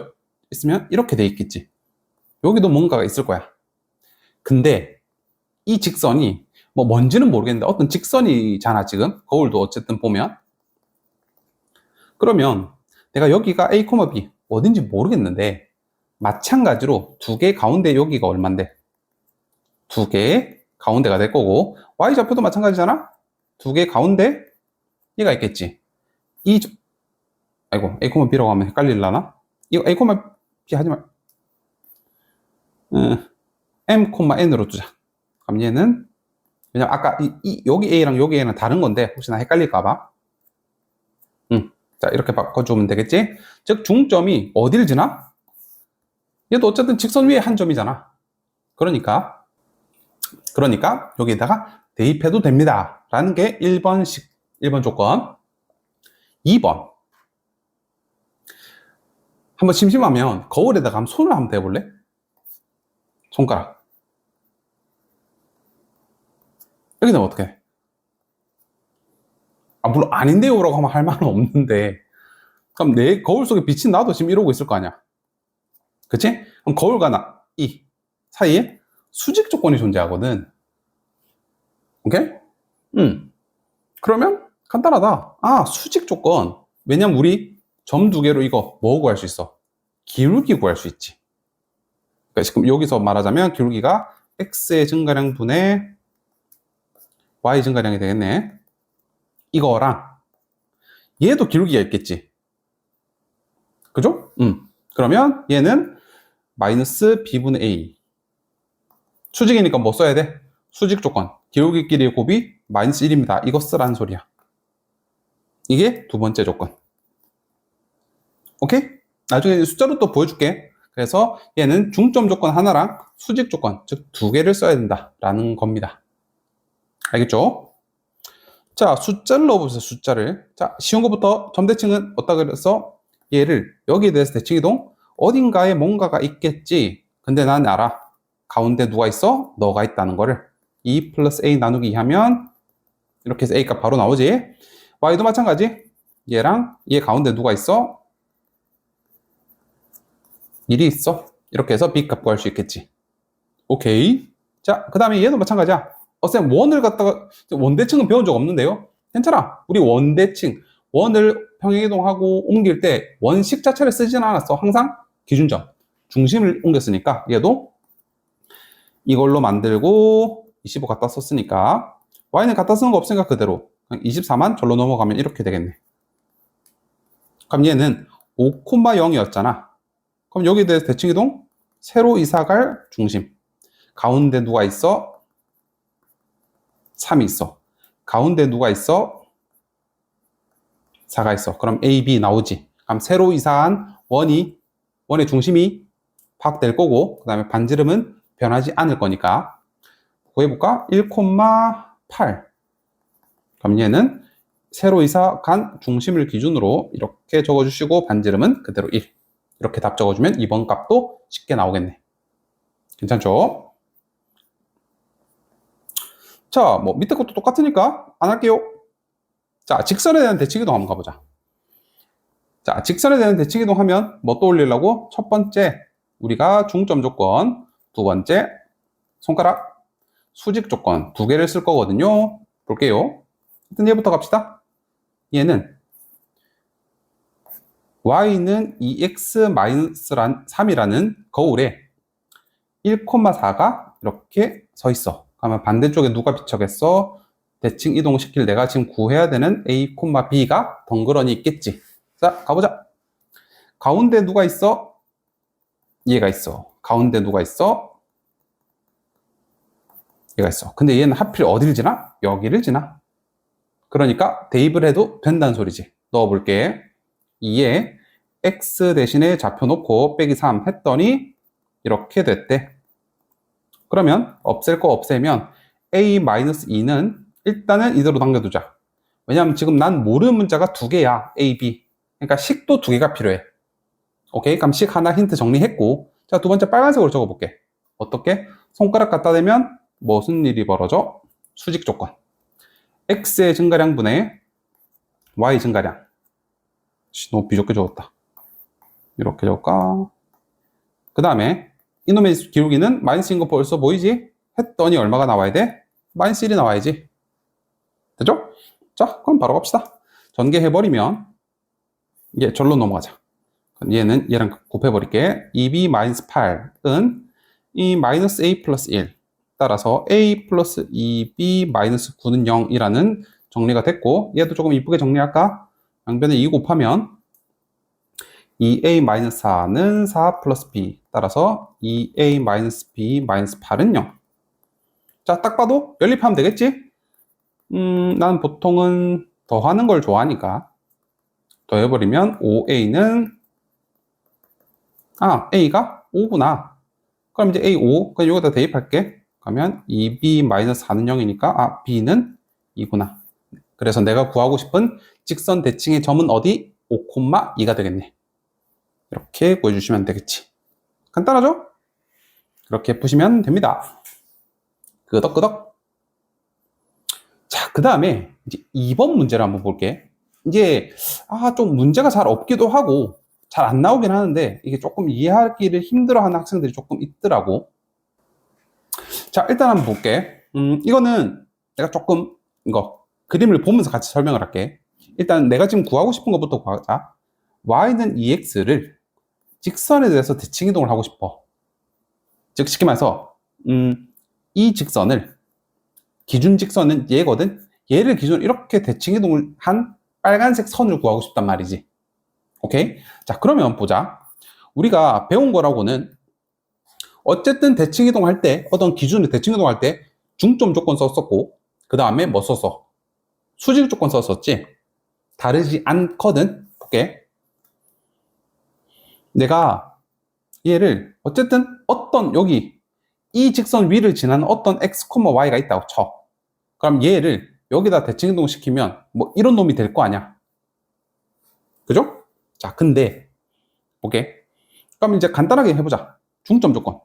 있으면 이렇게 돼 있겠지. 여기도 뭔가가 있을 거야. 근데 이 직선이 뭐 뭔지는 모르겠는데 어떤 직선이잖아. 지금 거울도 어쨌든 보면. 그러면 내가 여기가 A, B 어딘지 모르겠는데 마찬가지로 두 개 가운데 여기가 얼만데? 두 개 가운데가 될 거고 Y좌표도 마찬가지잖아. 두 개 가운데 얘가 있겠지. 아이고, A, B라고 하면 헷갈릴라나? 이거 A, B 하지 말. M, N으로 두자. 그럼 얘는 왜냐면 아까 여기 A랑 여기 A는 다른 건데 혹시나 헷갈릴까봐. 자, 이렇게 바꿔주면 되겠지? 즉 중점이 어딜 지나? 얘도 어쨌든 직선 위에 한 점이잖아. 그러니까 여기에다가 대입해도 됩니다. 라는 게 1번 조건. 2번. 한번 심심하면 거울에다가 한번 손을 한번 대볼래? 손가락. 여기 넣으면 어떡해? 물론 아닌데요 라고 하면 할 말은 없는데 그럼 내 거울 속에 빛이 나도 지금 이러고 있을 거 아니야. 그치? 그럼 거울과 이 사이에 수직 조건이 존재하거든. 오케이? 그러면 간단하다. 수직 조건. 왜냐면 우리 점 두 개로 이거 뭐 구할 수 있어? 기울기 구할 수 있지. 그러니까 지금 여기서 말하자면 기울기가 x의 증가량 분의 y 증가량이 되겠네. 이거랑 얘도 기울기가 있겠지. 그죠? 그러면 얘는 마이너스 b분의 a. 수직이니까 뭐 써야 돼? 수직 조건. 기울기끼리의 곱이 마이너스 1입니다. 이거 쓰라는 소리야. 이게 두 번째 조건. 오케이? 나중에 숫자로 또 보여줄게. 그래서 얘는 중점 조건 하나랑 수직 조건, 즉 두 개를 써야 된다라는 겁니다. 알겠죠? 자, 숫자를 넣어보세요. 숫자를. 자, 쉬운 것부터 점대칭은 어디다 그래서 얘를 여기에 대해서 대칭이동 어딘가에 뭔가가 있겠지. 근데 난 알아. 가운데 누가 있어? 너가 있다는 거를. 2 플러스 a 나누기 2 하면 이렇게 해서 a 값 바로 나오지. y도 마찬가지. 얘랑 얘 가운데 누가 있어? 1이 있어. 이렇게 해서 b 값 구할 수 있겠지. 오케이. 자, 그 다음에 얘도 마찬가지야. 쌤, 원을 갖다가 원대칭은 배운 적 없는데요? 괜찮아. 우리 원대칭, 원을 평행이동하고 옮길 때 원식 자체를 쓰진 않았어. 항상 기준점, 중심을 옮겼으니까 얘도 이걸로 만들고 25 갖다 썼으니까 y는 갖다 쓰는 거 없으니까 그대로 24만 절로 넘어가면 이렇게 되겠네. 그럼 얘는 5,0이었잖아. 그럼 여기에 대해서 대칭이동 세로 이사갈 중심. 가운데 누가 있어? 3이 있어. 가운데 누가 있어? 4가 있어. 그럼 A, B 나오지. 그럼 세로 이사한 원의 중심이 파악될 거고, 그 다음에 반지름은 변하지 않을 거니까. 구해볼까? 1,8. 그럼 얘는 세로 이사간 중심을 기준으로 이렇게 적어주시고, 반지름은 그대로 1. 이렇게 답 적어주면 2번 값도 쉽게 나오겠네. 괜찮죠? 자, 뭐 밑에 것도 똑같으니까 안 할게요. 자, 직선에 대한 대칭이동 한번 가보자. 자, 직선에 대한 대칭이동 하면 뭐 떠올리려고? 첫 번째, 우리가 중점 조건. 두 번째, 손가락 수직 조건 두 개를 쓸 거거든요. 볼게요. 일단 얘부터 갑시다. 얘는 y는 2x-3이라는 거울에 1,4가 이렇게 서 있어. 그러면 반대쪽에 누가 비춰겠어? 대칭 이동시킬 내가 지금 구해야 되는 a, b가 덩그러니 있겠지. 자, 가보자. 가운데 누가 있어? 얘가 있어. 가운데 누가 있어? 얘가 있어. 근데 얘는 하필 어딜 지나? 여기를 지나. 그러니까 대입을 해도 된다는 소리지. 넣어볼게. 2에 x 대신에 좌표 놓고 빼기 3 했더니 이렇게 됐대. 그러면 없앨 거 없애면 a-2는 일단은 이대로 당겨두자. 왜냐하면 지금 난 모르는 문자가 두 개야. a, b. 그러니까 식도 두 개가 필요해. 오케이? 그럼 식 하나 힌트 정리했고, 자, 두 번째 빨간색으로 적어볼게. 어떻게? 손가락 갖다 대면 무슨 일이 벌어져? 수직 조건. x의 증가량분의 y 증가량. 너무 비좁게 적었다. 이렇게 적을까? 그 다음에 이놈의 기울기는 마이너스인 거 벌써 보이지? 했더니 얼마가 나와야 돼? 마이너스 1이 나와야지. 됐죠? 자, 그럼 바로 갑시다. 전개해버리면 이게 절로 넘어가자. 얘는 얘랑 곱해버릴게. 2b-8은 이 마이너스 a 플러스 1 따라서 a 플러스 2b 마이너스 9는 0이라는 정리가 됐고, 얘도 조금 이쁘게 정리할까? 양변에 2 곱하면 2a-4는 4 플러스 b 따라서 2a-b-8은 0. 자, 딱 봐도 연립하면 되겠지? 난 보통은 더하는 걸 좋아하니까 더해버리면 5a는 a가 5구나. 그럼 이제 a5 그럼 여기다 대입할게. 그러면 2b-4는 0이니까 b는 2구나. 그래서 내가 구하고 싶은 직선 대칭의 점은 어디? 5,2가 되겠네. 이렇게 구해주시면 되겠지. 간단하죠? 그렇게 푸시면 됩니다. 끄덕끄덕. 자, 그 다음에 이제 2번 문제를 한번 볼게. 이게 좀 문제가 잘 없기도 하고 잘 안 나오긴 하는데 이게 조금 이해하기를 힘들어하는 학생들이 조금 있더라고. 자, 일단 한번 볼게. 이거는 내가 조금 그림을 보면서 같이 설명을 할게. 일단 내가 지금 구하고 싶은 것부터 구하자. y는 2x를 직선에 대해서 대칭 이동을 하고 싶어. 즉 쉽게 말해서 이 직선을 기준 직선은 얘거든. 얘를 기준으로 이렇게 대칭 이동을 한 빨간색 선을 구하고 싶단 말이지. 오케이? 자, 그러면 보자. 우리가 배운 거라고는 어쨌든 대칭 이동할 때 어떤 기준을 대칭 이동할 때 중점 조건 썼었고, 그 다음에 뭐 썼어? 수직 조건 썼었지. 다르지 않거든. 볼게. 내가 얘를 어쨌든 어떤 여기 이 직선 위를 지나는 어떤 x, y가 있다고 쳐. 그럼 얘를 여기다 대칭 이동 시키면 뭐 이런 놈이 될 거 아니야. 그죠? 자, 근데 볼게. 그럼 이제 간단하게 해보자. 중점 조건.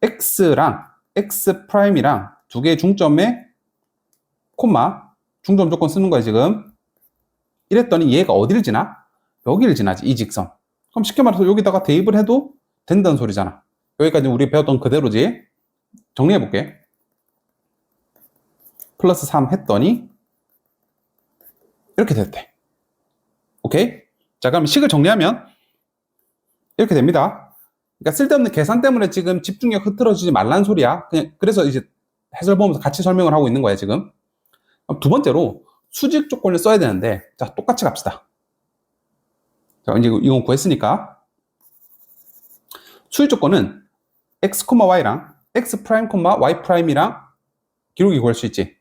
x랑 x'이랑 두 개의 중점에 콤마 중점 조건 쓰는 거야 지금. 이랬더니 얘가 어디를 지나? 여기를 지나지, 이 직선. 그럼 쉽게 말해서 여기다가 대입을 해도 된다는 소리잖아. 여기까지 우리 배웠던 그대로지. 정리해볼게. 플러스 3 했더니 이렇게 됐대. 오케이? 자, 그럼 식을 정리하면 이렇게 됩니다. 그러니까 쓸데없는 계산 때문에 지금 집중력 흐트러지지 말란 소리야. 그냥 그래서 이제 해설 보면서 같이 설명을 하고 있는 거야, 지금. 두 번째로 수직 조건을 써야 되는데, 자, 똑같이 갑시다. 자, 이제 이건 구했으니까. 수직 조건은 x, y랑 x 프라임, y 프라임이랑 기록이 구할 수 있지.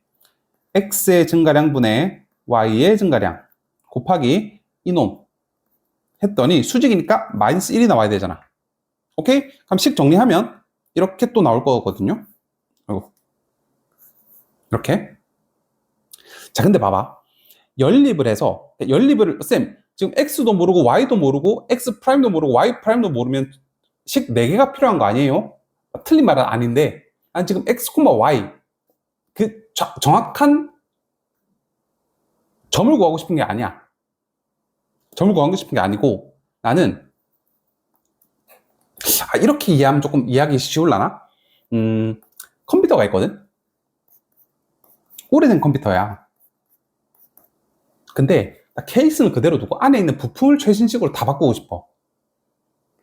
x의 증가량분의 y의 증가량 곱하기 이놈 했더니 수직이니까 마이너스 1이 나와야 되잖아. 오케이? 그럼 식 정리하면 이렇게 또 나올 거거든요. 이렇게. 자, 근데 봐봐. 연립을 해서, 쌤, 지금 x도 모르고 y도 모르고 x 프라임도 모르고 y 프라임도 모르면 식 4개가 필요한 거 아니에요? 틀린 말은 아닌데, 난 지금 x, y 그 정확한 점을 구하고 싶은 게 아니야. 점을 구하고 싶은 게 아니고, 나는 이렇게 이해하면 조금 이해하기 쉬울라나? 컴퓨터가 있거든? 오래된 컴퓨터야. 근데 케이스는 그대로 두고 안에 있는 부품을 최신식으로 다 바꾸고 싶어.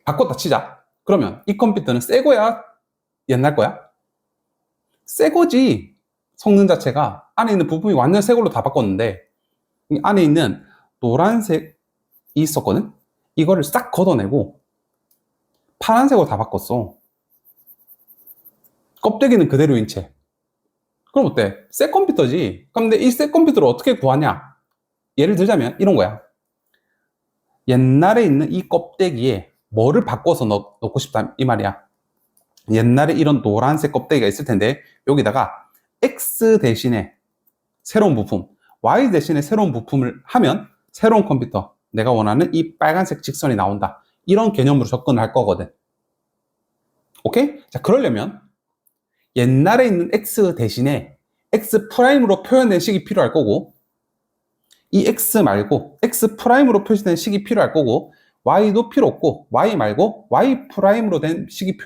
바꿨다 치자. 그러면 이 컴퓨터는 새 거야? 옛날 거야? 새 거지. 성능 자체가 안에 있는 부품이 완전 새 걸로 다 바꿨는데 이 안에 있는 노란색이 있었거든? 이거를 싹 걷어내고 파란색으로 다 바꿨어. 껍데기는 그대로인 채. 그럼 어때? 새 컴퓨터지. 그런데 이 새 컴퓨터를 어떻게 구하냐? 예를 들자면 이런 거야. 옛날에 있는 이 껍데기에 뭐를 바꿔서 넣고 싶다 이 말이야. 옛날에 이런 노란색 껍데기가 있을 텐데 여기다가 X 대신에 새로운 부품, Y 대신에 새로운 부품을 하면 새로운 컴퓨터, 내가 원하는 이 빨간색 직선이 나온다. 이런 개념으로 접근을 할 거거든. 오케이? 자, 그러려면 옛날에 있는 X 대신에 X 프라임으로 표현된 식이 필요할 거고 이 X 말고 X 프라임으로 표시된 식이 필요할 거고 Y도 필요 없고 Y 말고 Y 프라임으로 된 식이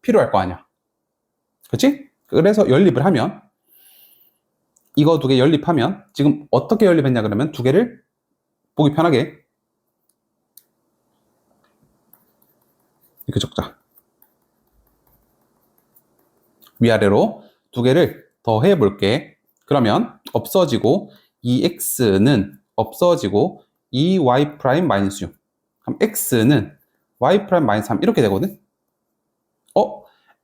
필요할 거 아니야. 그렇지? 그래서 연립을 하면 이거 두 개 연립하면 지금 어떻게 연립했냐 그러면 두 개를 보기 편하게 이렇게 적자. 위아래로 두 개를 더해 볼게. 그러면 없어지고 이 x는 없어지고 이 y 프라임 마이너스 6. 그럼 x는 y 프라임 마이너스 3 이렇게 되거든.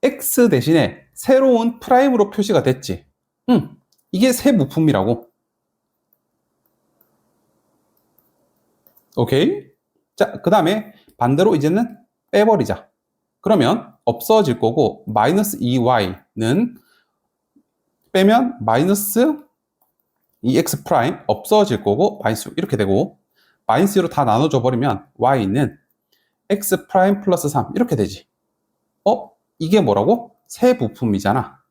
x 대신에 새로운 프라임으로 표시가 됐지. 이게 새 부품이라고. 오케이. 자, 그 다음에 반대로 이제는 빼버리자. 그러면 없어질 거고 마이너스 2y는 빼면 마이너스 2x 프라임 없어질 거고 마이너스 6 이렇게 되고 마이너스 2로 다 나눠줘 버리면 y는 x 프라임 플러스 3 이렇게 되지. 이게 뭐라고? 새 부품이잖아.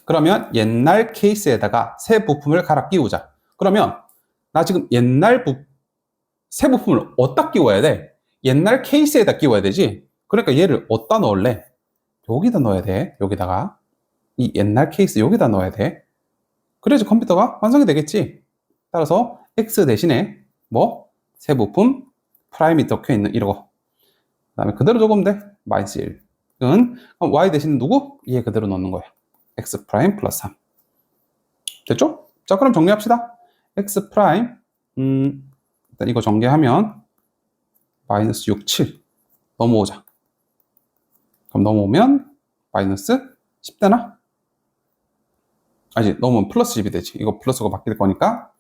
그러면 옛날 케이스에다가 새 부품을 갈아 끼우자. 그러면 나 지금 새 부품을 어디다 끼워야 돼? 옛날 케이스에다 끼워야 되지. 그러니까 얘를 어디다 넣을래? 여기다 넣어야 돼. 여기다가 이 옛날 케이스 여기다 넣어야 돼. 그래야지 컴퓨터가 완성이 되겠지. 따라서 X 대신에 새 부품 프라임이 적혀 있는 이거. 그 다음에 그대로 적으면 돼. 마이너스 1. 그럼 Y 대신 누구? 얘 그대로 넣는 거야. X 프라임 플러스 3. 됐죠? 자, 그럼 정리합시다. X 프라임, 일단 이거 전개하면 마이너스 6, 7. 넘어오자. 그럼 넘어오면 마이너스 10 되나? 아니, 넘으면 플러스 10이 되지. 이거 플러스가 바뀔 거니까.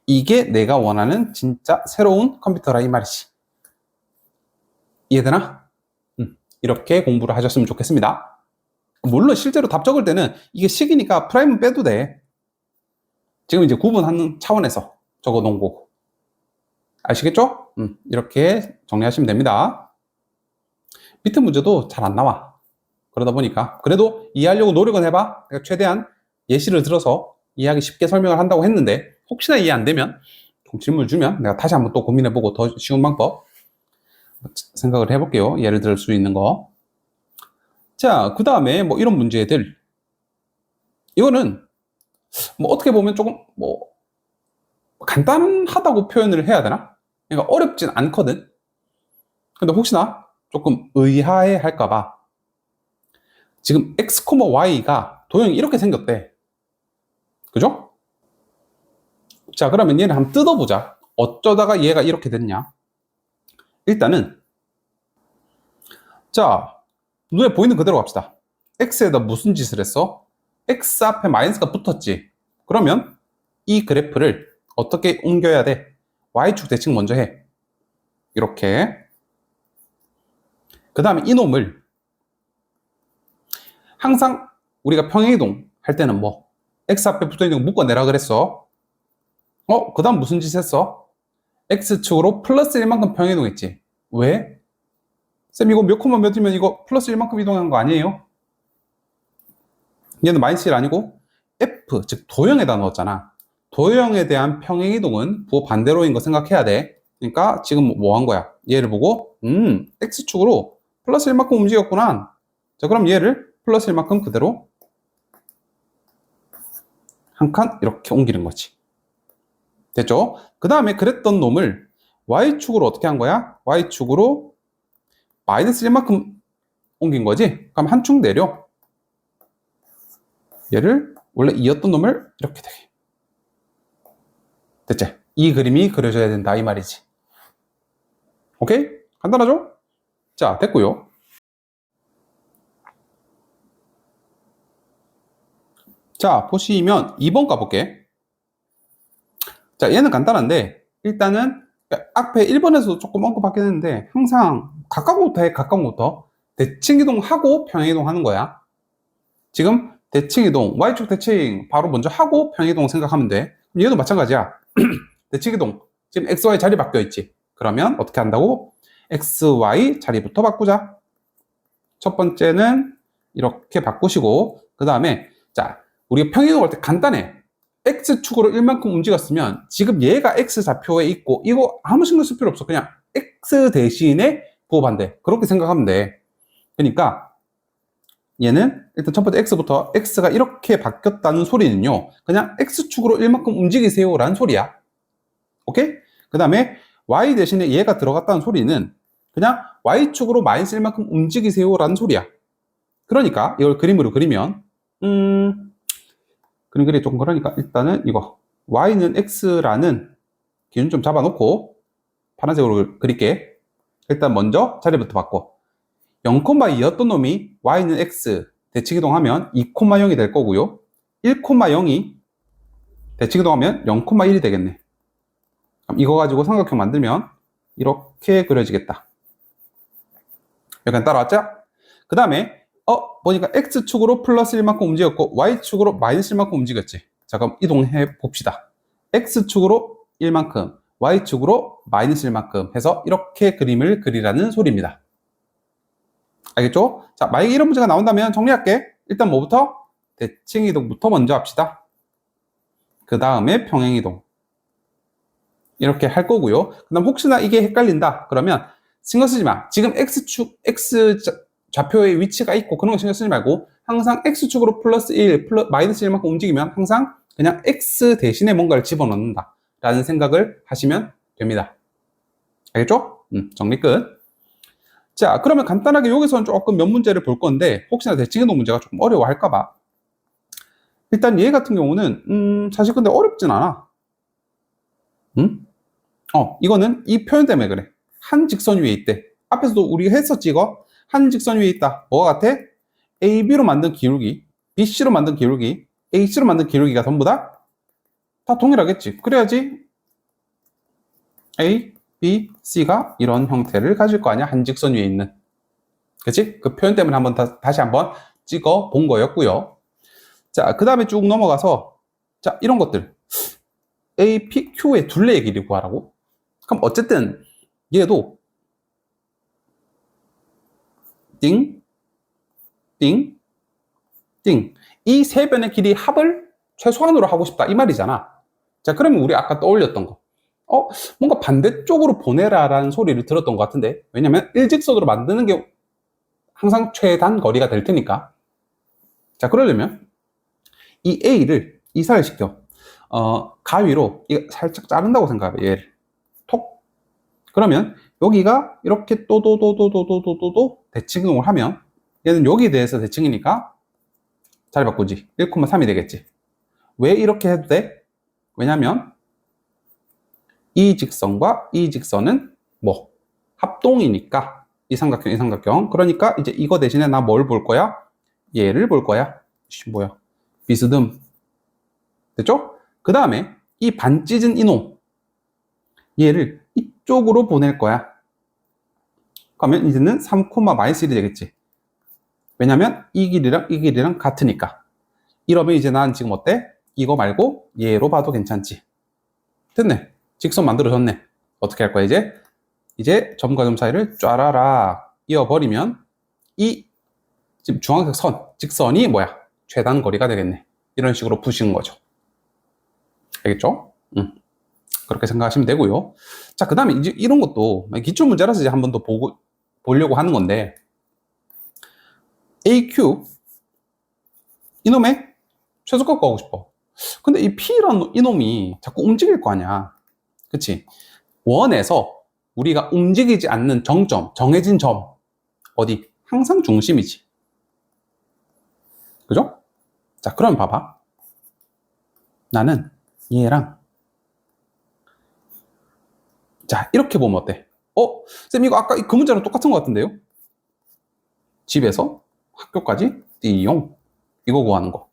이게 내가 원하는 진짜 새로운 컴퓨터라 이 말이지. 이해되나? 이렇게 공부를 하셨으면 좋겠습니다. 물론 실제로 답 적을 때는 이게 식이니까 프라임은 빼도 돼. 지금 이제 구분하는 차원에서 적어 놓은 거고. 아시겠죠? 이렇게 정리하시면 됩니다. 밑에 문제도 잘 안 나와. 그러다 보니까 그래도 이해하려고 노력은 해봐. 그러니까 최대한 예시를 들어서 이해하기 쉽게 설명을 한다고 했는데 혹시나 이해 안 되면 질문을 주면 내가 다시 한번 또 고민해보고 더 쉬운 방법 생각을 해볼게요. 예를 들 수 있는 거. 자, 그 다음에 이런 문제들. 이거는 어떻게 보면 조금 간단하다고 표현을 해야 되나? 그러니까 어렵진 않거든. 근데 혹시나 조금 의아해 할까봐 지금 x, y가 도형이 이렇게 생겼대. 그죠? 자, 그러면 얘를 한번 뜯어보자. 어쩌다가 얘가 이렇게 됐냐? 일단은 자, 눈에 보이는 그대로 갑시다. x에다 무슨 짓을 했어? x 앞에 마이너스가 붙었지. 그러면 이 그래프를 어떻게 옮겨야 돼? y축 대칭 먼저 해. 이렇게. 그 다음에 이놈을 항상 우리가 평행이동 할 때는 뭐 x 앞에 붙어있는 거 묶어내라 그랬어. 그 다음 무슨 짓 했어? x축으로 플러스 1만큼 평행이동했지. 왜? 쌤 이거 몇 콤마 몇이면 이거 플러스 1만큼 이동한 거 아니에요? 얘는 마이너스 1 아니고 f, 즉 도형에다 넣었잖아. 도형에 대한 평행이동은 부호 반대로인 거 생각해야 돼. 그러니까 지금 뭐 한 거야? 얘를 보고 x축으로 플러스 1만큼 움직였구나. 자, 그럼 얘를 플러스 1만큼 그대로 한 칸 이렇게 옮기는 거지. 됐죠? 그 다음에 그랬던 놈을 y축으로 어떻게 한 거야? y축으로 마이너스 1만큼 옮긴 거지? 그럼 한 축 내려. 얘를 원래 2였던 놈을 이렇게 되게. 됐지? 이 그림이 그려져야 된다 이 말이지. 오케이? 간단하죠? 자, 됐고요. 자, 보시면 2번 가볼게. 자, 얘는 간단한데 일단은 앞에 1번에서도 조금 언급하긴 했는데 항상 가까운 것부터 해. 가까운 것부터 대칭이동하고 평행이동 하는 거야. 지금 대칭이동, y축 대칭 바로 먼저 하고 평행이동 생각하면 돼. 얘도 마찬가지야. 대칭이동, 지금 x, y 자리 바뀌어 있지. 그러면 어떻게 한다고? x, y 자리부터 바꾸자. 첫 번째는 이렇게 바꾸시고 그 다음에 자, 우리가 평행이동 할 때 간단해. x축으로 1만큼 움직였으면 지금 얘가 x좌표에 있고 이거 아무 신경 쓸 필요 없어. 그냥 x 대신에 부호반대 그렇게 생각하면 돼. 그러니까 얘는 일단 첫 번째 x부터 x가 이렇게 바뀌었다는 소리는요 그냥 x축으로 1만큼 움직이세요 라는 소리야. 오케이? 그 다음에 y 대신에 얘가 들어갔다는 소리는 그냥 y축으로 마이너스 1만큼 움직이세요 라는 소리야. 그러니까 이걸 그림으로 그리면 그림이 조금 그러니까 일단은 이거 y는 x라는 기준 좀 잡아놓고 파란색으로 그릴게. 일단 먼저 자리부터 바꿔. 0,2였던 놈이 y는 x 대칭이동하면 2,0이 될 거고요. 1,0이 대칭이동하면 0,1이 되겠네. 그럼 이거 가지고 삼각형 만들면 이렇게 그려지겠다. 약간 따라왔죠? 그 다음에 보니까 x축으로 플러스 1만큼 움직였고 y축으로 마이너스 1만큼 움직였지. 자, 그럼 이동해 봅시다. x축으로 1만큼 y축으로 마이너스 1만큼 해서 이렇게 그림을 그리라는 소리입니다. 알겠죠? 자, 만약에 이런 문제가 나온다면 정리할게. 일단 뭐부터? 대칭이동부터 먼저 합시다. 그 다음에 평행이동. 이렇게 할 거고요. 그 다음 혹시나 이게 헷갈린다. 그러면 신경 쓰지 마. 지금 x축, x 좌표의 위치가 있고 그런 거 신경 쓰지 말고 항상 x축으로 플러스 1, 마이너스 1만큼 움직이면 항상 그냥 x 대신에 뭔가를 집어넣는다. 라는 생각을 하시면 됩니다. 알겠죠? 정리 끝. 자, 그러면 간단하게 여기서는 조금 몇 문제를 볼 건데 혹시나 대칭이동 문제가 조금 어려워할까봐 일단 얘 같은 경우는 사실 근데 어렵진 않아. 이거는 이 표현 때문에 그래. 한 직선 위에 있대. 앞에서도 우리가 했었지 이거. 한 직선 위에 있다. 뭐가 같아? AB로 만든 기울기, BC로 만든 기울기, AC로 만든 기울기가 전부 다 동일하겠지. 그래야지 A, B, C가 이런 형태를 가질 거 아니야. 한 직선 위에 있는. 그치? 그 표현 때문에 다시 한번 찍어 본 거였고요. 자, 그 다음에 쭉 넘어가서 자, 이런 것들. A, P, Q의 둘레의 길이 구하라고? 그럼 어쨌든 얘도 띵, 띵, 띵. 이 세 변의 길이 합을 최소한으로 하고 싶다. 이 말이잖아. 자, 그러면 우리 아까 떠올렸던 거. 뭔가 반대쪽으로 보내라라는 소리를 들었던 것 같은데. 왜냐면 일직선으로 만드는 게 항상 최단 거리가 될 테니까. 자, 그러려면 이 A를 이사를 시켜. 가위로 이거 살짝 자른다고 생각해. 얘를 톡. 그러면 여기가 이렇게 또도도도도도도도 대칭을 하면 얘는 여기에 대해서 대칭이니까 자리 바꾸지. 1,3이 되겠지. 왜 이렇게 해도 돼? 왜냐면 이 직선과 이 직선은 뭐 합동이니까 이 삼각형, 이 삼각형. 그러니까 이제 이거 대신에 나 뭘 볼 거야? 얘를 볼 거야. 뭐야? 비스듬. 됐죠? 그 다음에 이 반 찢은 이놈. 얘를 이쪽으로 보낼 거야. 그러면 이제는 3,-1이 되겠지. 왜냐면 이 길이랑 같으니까. 이러면 이제 난 지금 어때? 이거 말고 얘로 봐도 괜찮지. 됐네. 직선 만들어졌네. 어떻게 할 거야, 이제? 이제 점과 점 사이를 쫘라락 이어버리면 이 지금 중앙색 선, 직선이 뭐야? 최단 거리가 되겠네. 이런 식으로 푸시는 거죠. 알겠죠? 그렇게 생각하시면 되고요. 자, 그 다음에 이제 이런 것도 기출 문제라서 이제 한 번 더 보려고 하는 건데, AQ, 이놈의 최소값 구하고 싶어. 근데 이 P라는 이놈이 자꾸 움직일 거 아니야. 그치? 원에서 우리가 움직이지 않는 정점, 정해진 점, 어디? 항상 중심이지. 그죠? 자, 그럼 봐봐. 나는 얘랑, 자, 이렇게 보면 어때? 쌤, 이거 아까 그 문제랑 똑같은 것 같은데요? 집에서 학교까지 띠용. 이거 구하는 거.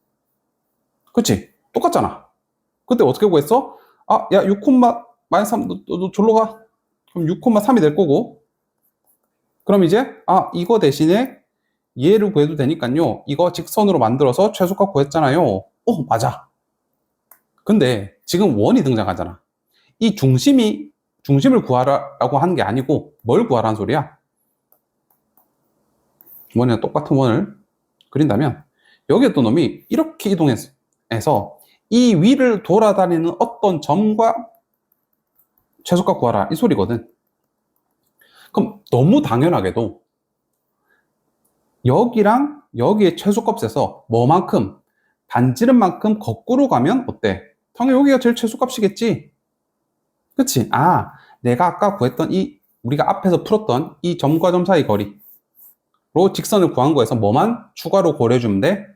그치? 똑같잖아. 그때 어떻게 구했어? 아, 야, 6,-3, 너 졸로 가. 그럼 6,3이 될 거고. 그럼 이제, 아, 이거 대신에 얘를 구해도 되니까요. 이거 직선으로 만들어서 최소값 구했잖아요. 맞아. 근데 지금 원이 등장하잖아. 이 중심을 구하라고 하는 게 아니고 뭘 구하라는 소리야? 원이랑 똑같은 원을 그린다면 여기 어떤 놈이 이렇게 이동해서 이 위를 돌아다니는 어떤 점과 최소값 구하라 이 소리거든. 그럼 너무 당연하게도 여기랑 여기의 최소값에서 뭐만큼 반지름만큼 거꾸로 가면 어때? 당연히 여기가 제일 최소값이겠지. 그치? 아, 내가 아까 구했던 우리가 앞에서 풀었던 이 점과 점 사이 거리로 직선을 구한 거에서 뭐만 추가로 고려해주면 돼?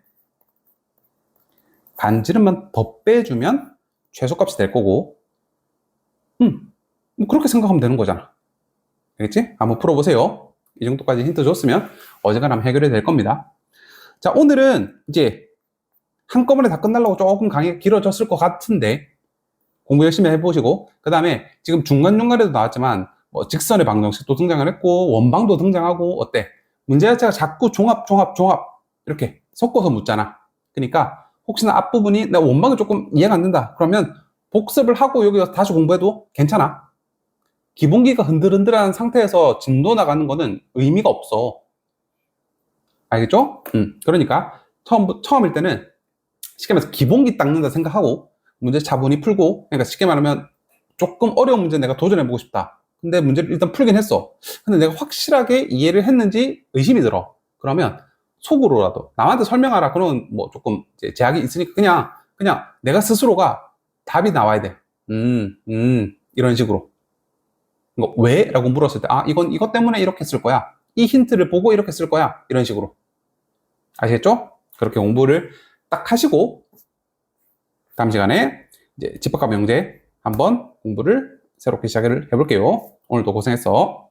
반지름만 더 빼주면 최소값이 될 거고, 뭐 그렇게 생각하면 되는 거잖아. 알겠지? 한번 풀어보세요. 이 정도까지 힌트 줬으면 어젠가 하면 해결이 될 겁니다. 자, 오늘은 이제 한꺼번에 다 끝나려고 조금 강의가 길어졌을 것 같은데 공부 열심히 해보시고, 그 다음에 지금 중간중간에도 나왔지만 뭐 직선의 방정식도 등장을 했고 원방도 등장하고 어때? 문제 자체가 자꾸 종합 이렇게 섞어서 묻잖아. 그러니까 혹시나 앞부분이 나 원방이 조금 이해가 안 된다 그러면 복습을 하고 여기서 다시 공부해도 괜찮아. 기본기가 흔들흔들한 상태에서 진도 나가는 거는 의미가 없어. 알겠죠? 그러니까 처음일 때는 쉽게 말해서 기본기 닦는다 생각하고 문제 차분히 풀고, 그러니까 쉽게 말하면 조금 어려운 문제 내가 도전해보고 싶다. 근데 문제를 일단 풀긴 했어. 근데 내가 확실하게 이해를 했는지 의심이 들어. 그러면 속으로라도 남한테 설명하라. 그런 뭐 조금 제약이 있으니까 그냥 내가 스스로가 답이 나와야 돼. 이런 식으로. 왜? 라고 물었을 때, 아, 이것 때문에 이렇게 쓸 거야. 이 힌트를 보고 이렇게 쓸 거야. 이런 식으로. 아시겠죠? 그렇게 공부를 딱 하시고, 다음 시간에 이제 집합과 명제 한번 공부를 새롭게 시작을 해볼게요. 오늘도 고생했어.